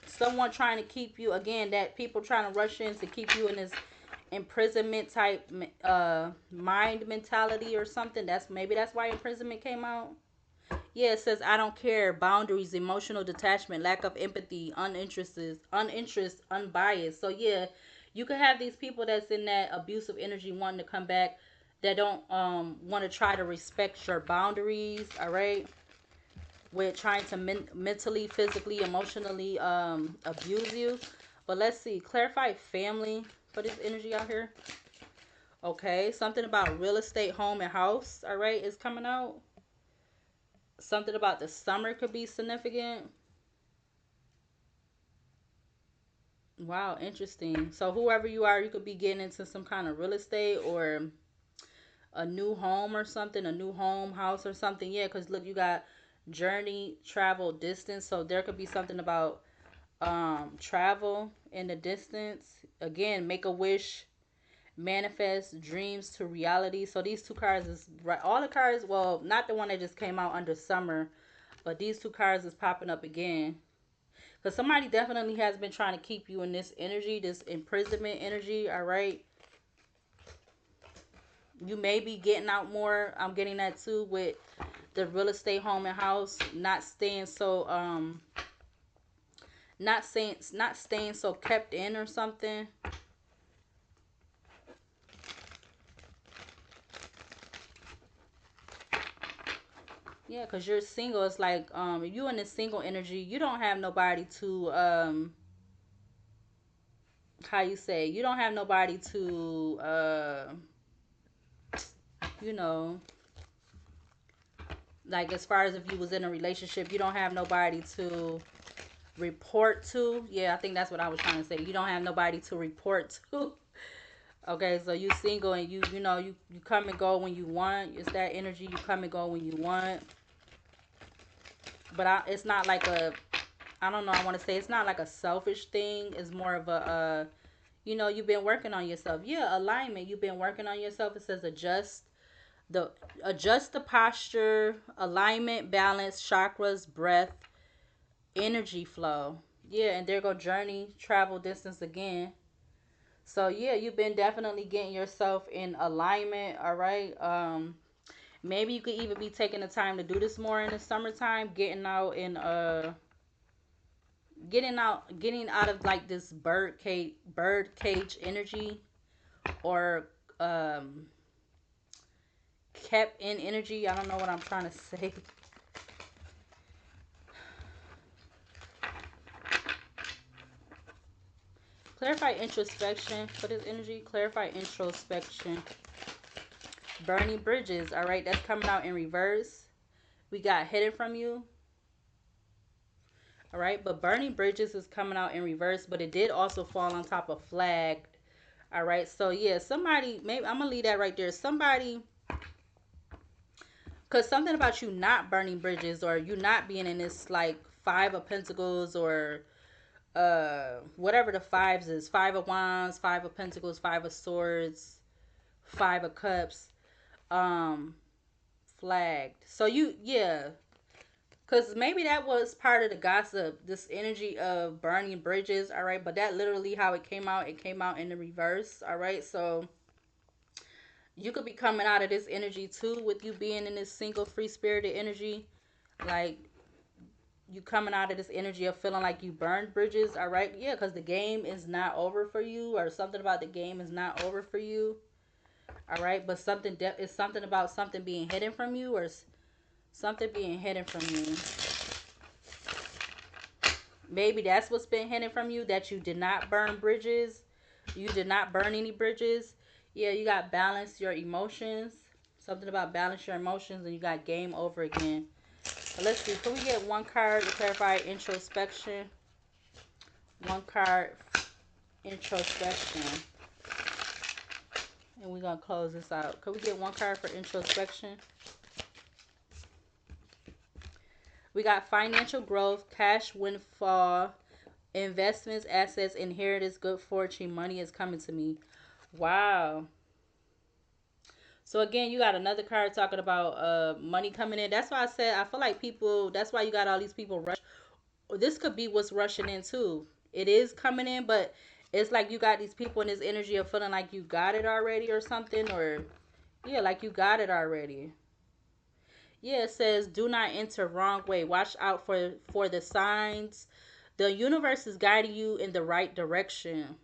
someone trying to keep you, again, that people trying to rush in to keep you in this imprisonment type mind mentality or something. That's why imprisonment came out. Yeah, it says I don't care, boundaries, emotional detachment, lack of empathy, uninterest, unbiased. So yeah, you could have these people that's in that abusive energy wanting to come back, that don't want to try to respect your boundaries, all right? With trying to mentally, physically, emotionally abuse you. But let's see, clarify family for this energy out here. Okay, something about real estate, home and house, all right, is coming out. Something about the summer could be significant. Wow, interesting. So whoever you are, you could be getting into some kind of real estate or a new home or something, a new home, house or something. Yeah, because look, you got journey, travel, distance. So there could be something about travel in the distance. Again, make a wish, manifest dreams to reality. So these two cards is right. All the cards, well, not the one that just came out under summer, but these two cards is popping up again. Because somebody definitely has been trying to keep you in this energy, this imprisonment energy, all right? You may be getting out more. I'm getting that too with the real estate, home and house. Not staying so kept in or something. Yeah, because you're single. It's like you in this single energy, you don't have nobody to how you say, you don't have nobody to you know, like as far as if you was in a relationship, you don't have nobody to report to. Yeah, I think that's what I was trying to say. You don't have nobody to report to. Okay, so you single and you know you come and go when you want. It's that energy, you come and go when you want. But it's not like a, I don't know, I want to say it's not like a selfish thing. It's more of a you know, you've been working on yourself. Yeah, alignment. You've been working on yourself. It says the adjust the posture, alignment, balance, chakras, breath, energy flow. Yeah, and there go journey, travel, distance again. So yeah, you've been definitely getting yourself in alignment, all right? Maybe you could even be taking the time to do this more in the summertime, getting out of like this bird cage energy, or um kept in energy. I don't know what I'm trying to say. Clarify introspection for this energy. Clarify introspection. Burning bridges. All right, that's coming out in reverse. We got hidden from you. All right, but burning bridges is coming out in reverse, but it did also fall on top of flagged. All right, so yeah, somebody, maybe I'm gonna leave that right there. Somebody, because something about you not burning bridges or you not being in this like Five of Pentacles or whatever the fives is, Five of Wands, Five of Pentacles, Five of Swords, Five of Cups, um flagged. So you, yeah, because maybe that was part of the gossip, this energy of burning bridges. All right, but that literally how it came out. It came out in the reverse. All right, so you could be coming out of this energy too, with you being in this single free spirited energy. Like, you coming out of this energy of feeling like you burned bridges. All right, yeah, because the game is not over for you, or something about the game is not over for you. All right, but something is something about something being hidden from you, or something being hidden from you. Maybe that's what's been hidden from you, that you did not burn bridges. You did not burn any bridges. Yeah, you got balance your emotions. Something about balance your emotions, and you got game over again. But let's see. Can we get one card to clarify introspection? One card, introspection. And we're going to close this out. Can we get one card for introspection? We got financial growth, cash windfall, investments, assets, inheritance, good fortune, money is coming to me. Wow. So again, you got another card talking about money coming in. That's why I said I feel like people, that's why you got all these people rush. This could be what's rushing in too. It is coming in, but it's like you got these people in this energy of feeling like you got it already or something, or yeah, like you got it already. Yeah, it says do not enter wrong way. Watch out for the signs. The universe is guiding you in the right direction.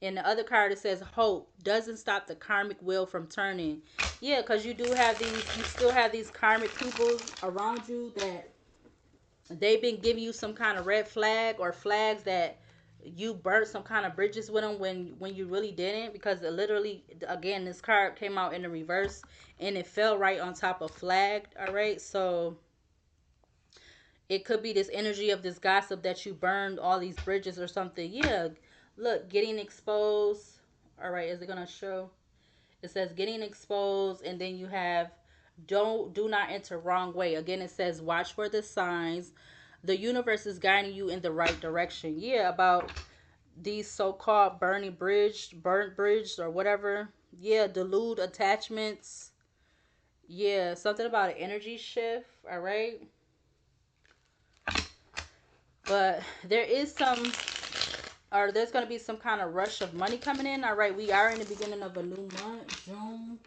And the other card, it says hope doesn't stop the karmic wheel from turning. Yeah, because you do have these, you still have these karmic people around you that they've been giving you some kind of red flag, or flags that you burnt some kind of bridges with them when you really didn't, because it literally, again, this card came out in the reverse and it fell right on top of flagged. All right, so it could be this energy of this gossip that you burned all these bridges or something. Yeah, look, getting exposed. All right, is it gonna show? It says getting exposed, and then you have do not enter wrong way. Again, it says watch for the signs. The universe is guiding you in the right direction. Yeah, about these so-called burnt bridge or whatever. Yeah, delude attachments. Yeah, something about an energy shift. All right. But there is some, or there's going to be some kind of rush of money coming in. All right, we are in the beginning of a new month, June.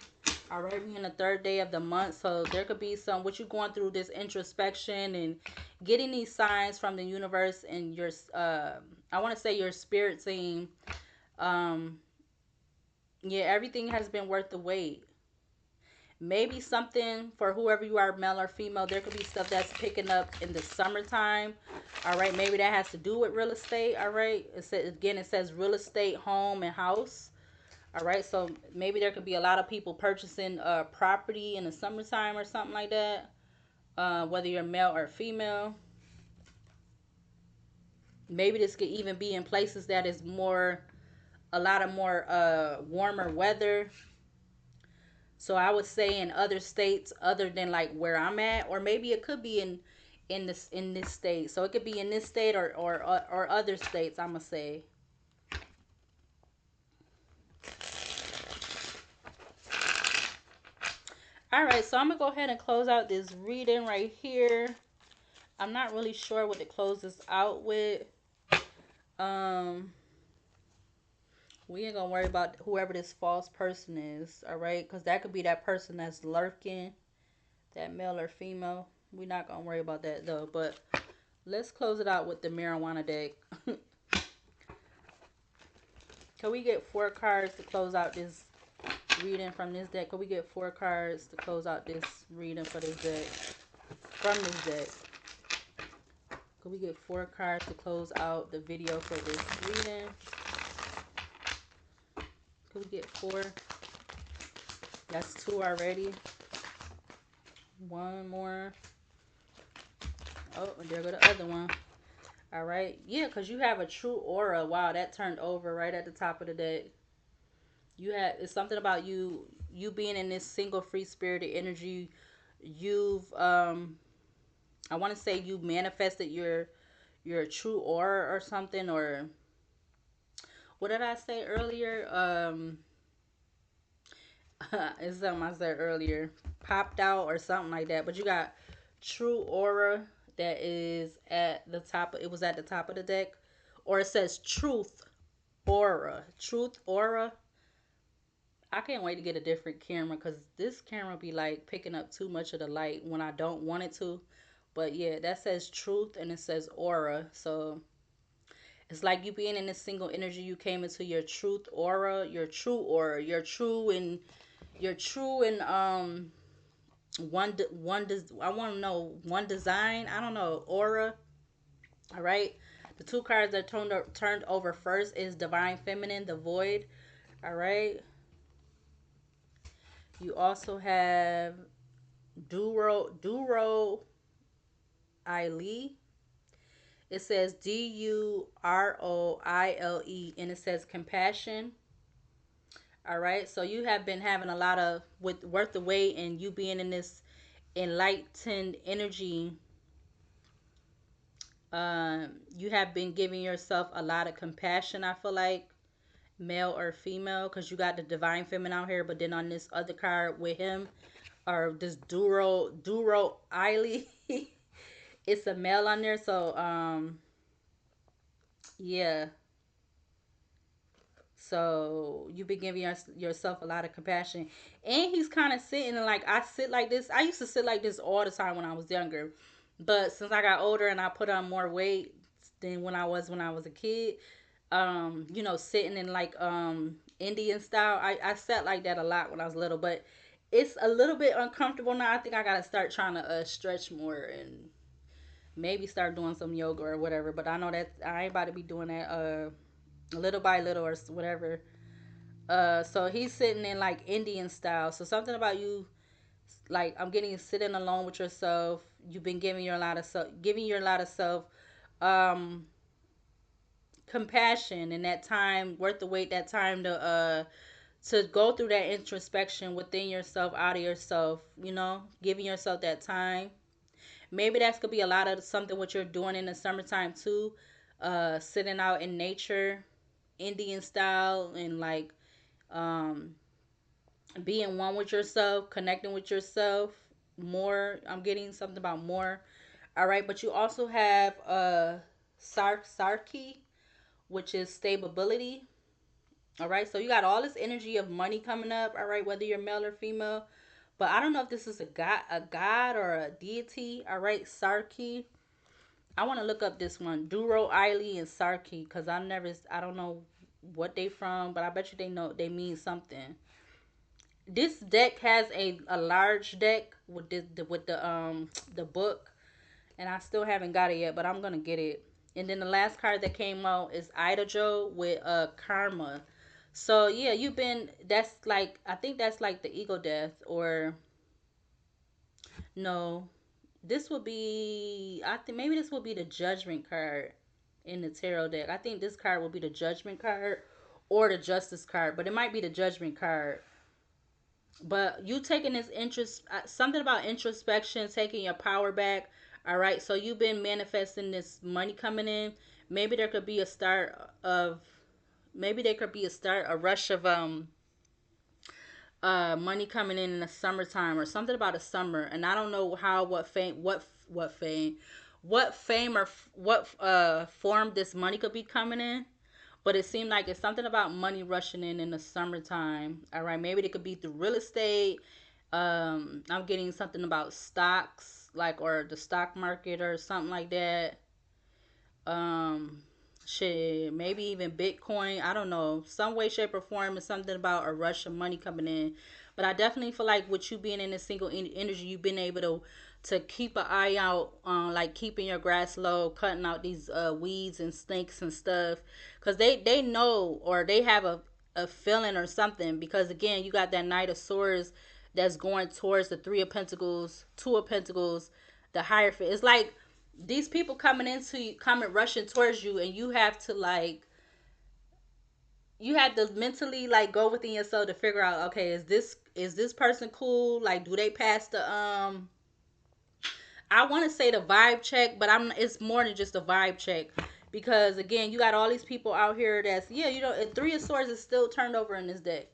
All right, we're in the third day of the month, so there could be some, what you're going through, this introspection and getting these signs from the universe, and your I want to say your spirit saying, um yeah, everything has been worth the wait. Maybe something for whoever you are, male or female, there could be stuff that's picking up in the summertime. All right, maybe that has to do with real estate. All right, it says, again, it says real estate, home, and house. All right, so maybe there could be a lot of people purchasing property in the summertime or something like that, whether you're male or female. Maybe this could even be in places that is more, a lot of more warmer weather. So I would say in other states other than like where I'm at, or maybe it could be in this state. So it could be in this state, or other states, I'm gonna say. All right, so I'm gonna go ahead and close out this reading right here. I'm not really sure what to close this out with. Um, we ain't gonna worry about whoever this false person is, all right? Because that could be that person that's lurking, that male or female. We're not gonna worry about that though. But let's close it out with the marijuana deck. Can we get 4 cards to close out this reading from this deck? Can we get 4 cards to close out this reading for this deck? From this deck. Can we get 4 cards to close out the video for this reading? Can we get 4? That's two already. One more. Oh, there go the other one. All right. Yeah, because you have a true aura. Wow, that turned over right at the top of the deck. You had it's something about you being in this single free spirited energy. You've I want to say you manifested your true aura or something, or what did I say earlier? It's something I said earlier. Popped out or something like that. But you got true aura that is at the top. It was at the top of the deck, or it says truth aura. Truth aura. I can't wait to get a different camera because this camera be like picking up too much of the light when I don't want it to. But yeah, that says truth and it says aura. So it's like you being in this single energy. You came into your truth aura, your true aura, your true and I want to know one design. I don't know aura. All right. The two cards that turned over first is divine feminine, the void. All right. You also have Duro Ile. It says Duroile and it says compassion. All right. So you have been having a lot of with worth the wait and you being in this enlightened energy. You have been giving yourself a lot of compassion. I feel like male or female, because you got the divine feminine out here, but then on this other card with him or this Duro Ile, it's a male on there. So yeah. So you've been giving yourself a lot of compassion, and he's kind of sitting like I sit like this. I used to sit like this all the time when I was younger, but since I got older and I put on more weight than when I was a kid, sitting in like Indian style. I sat like that a lot when I was little, but it's a little bit uncomfortable now. I think I gotta start trying to stretch more and maybe start doing some yoga or whatever. But I know that I ain't about to be doing that little by little or whatever. So he's sitting in like Indian style. So something about you, like I'm getting sitting alone with yourself. You've been giving your lot of self, um, compassion and that time worth the wait. That time to go through that introspection within yourself, out of yourself. Giving yourself that time. Maybe that's gonna be a lot of something what you're doing in the summertime too. Sitting out in nature, Indian style, and like um being one with yourself, connecting with yourself more. I'm getting something about more. All right, but you also have Sarki, which is stability. All right, so you got all this energy of money coming up. All right, whether you're male or female, but I don't know if this is a god or a deity. All right, Sarki. I want to look up this one, Duro Ile and Sarki, because I don't know what they from, but I bet you they know they mean something. This deck has a large deck with the book, and I still haven't got it yet, but I'm gonna get it. And then the last card that came out is Idajo with Karma. So yeah, you've been that's like I think that's like the ego death or no. This will be I think maybe this will be the judgment card in the tarot deck. I think this card will be the judgment card or the justice card, but it might be the judgment card. But you taking this interest, something about introspection, taking your power back. All right. So you've been manifesting this money coming in. Maybe there could be a start of, maybe there could be a rush of money coming in the summertime or something about a summer. And I don't know how, what fame or what form this money could be coming in. But it seemed like it's something about money rushing in the summertime. All right, maybe it could be through real estate. I'm getting something about stocks, like or the stock market or something like that. Um, shit, maybe even Bitcoin. I don't know. Some way, shape, or form is something about a rush of money coming in. But I definitely feel like with you being in a single energy, you've been able to keep an eye out on like keeping your grass low, cutting out these weeds and snakes and stuff, because they know or they have a feeling or something, because again, you got that Knight of Swords that's going towards the Three of Pentacles, Two of Pentacles, the Hierophant. It's like these people coming into you, coming rushing towards you, and you have to like, you have to mentally like go within yourself to figure out, okay, is this person cool? Like, do they pass the I want to say the vibe check, but it's more than just a vibe check, because again, you got all these people out here that's, yeah, you know, Three of Swords is still turned over in this deck.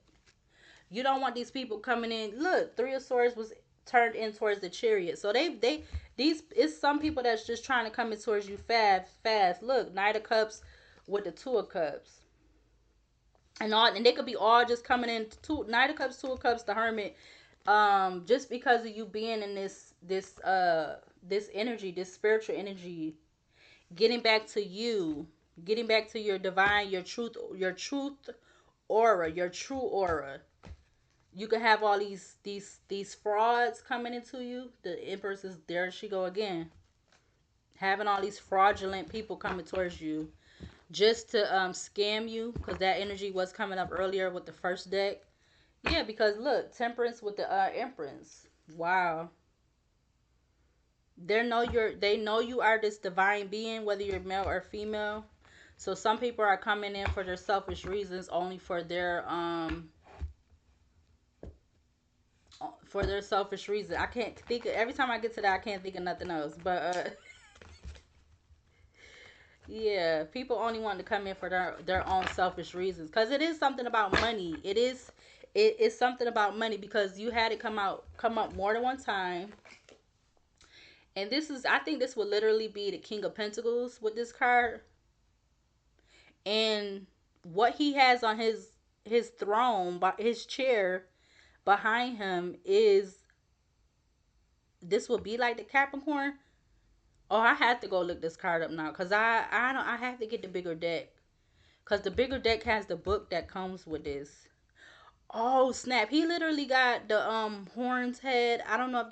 You don't want these people coming in. Look, Three of Swords was turned in towards the Chariot. So these, it's some people that's just trying to come in towards you fast. Look, Knight of Cups with the Two of Cups. And they could be all just coming in, Knight of Cups, Two of Cups, the Hermit. Just because of you being in this energy, this spiritual energy, getting back to you, getting back to your divine, your truth aura, your true aura. You can have all these frauds coming into you. The Empress is there. She go again, having all these fraudulent people coming towards you just to scam you, because that energy was coming up earlier with the first deck. Yeah, because look, Temperance with the Empress. Wow. They know you are this divine being, whether you're male or female. So some people are coming in for their selfish reasons, only for their selfish reason. I can't think of, every time I get to that, I can't think of nothing else. But yeah, people only want to come in for their own selfish reasons, because it is something about money. It's something about money, because you had it come up more than one time. And this is, I think this would literally be the King of Pentacles with this card. And what he has on his throne, his chair behind him, is, this will be like the Capricorn. Oh, I have to go look this card up now, because I have to get the bigger deck, because the bigger deck has the book that comes with this. Oh snap, he literally got the horns head. I don't know if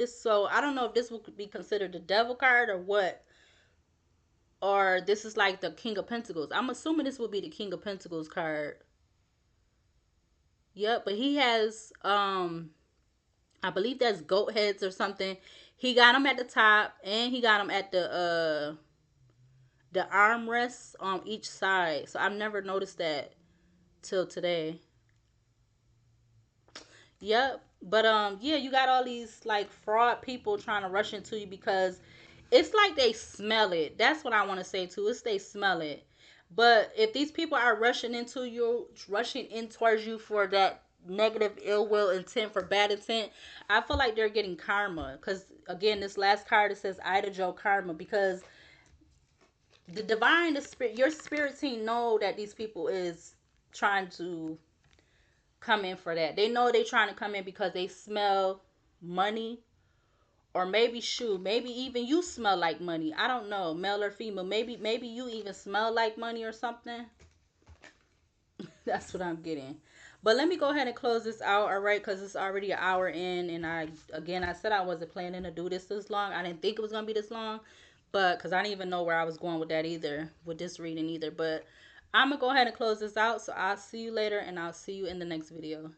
this would be considered the devil card or what, or this is like the King of Pentacles. I'm assuming this would be the King of Pentacles card. Yep, but he has I believe that's goat heads or something. He got them at the top, and he got them at the armrests on each side. So I've never noticed that till today. Yep. But yeah, you got all these like fraud people trying to rush into you, because it's like they smell it. That's what I want to say too. It's they smell it. But if these people are rushing into you, rushing in towards you for that negative ill will intent, for bad intent, I feel like they're getting karma. Because again, this last card, it says Ida Joe karma, because the divine, the spirit, your spirit team know that these people is trying to come in for that. They know they trying to come in because they smell money, or maybe shoot, maybe even you smell like money. I don't know, male or female. Maybe you even smell like money or something. That's what I'm getting. But let me go ahead and close this out, all right? Because it's already an hour in, and I said I wasn't planning to do this long. I didn't think it was gonna be this long, but because I didn't even know where I was going with that either, with this reading either. But I'm gonna go ahead and close this out. So I'll see you later, and I'll see you in the next video.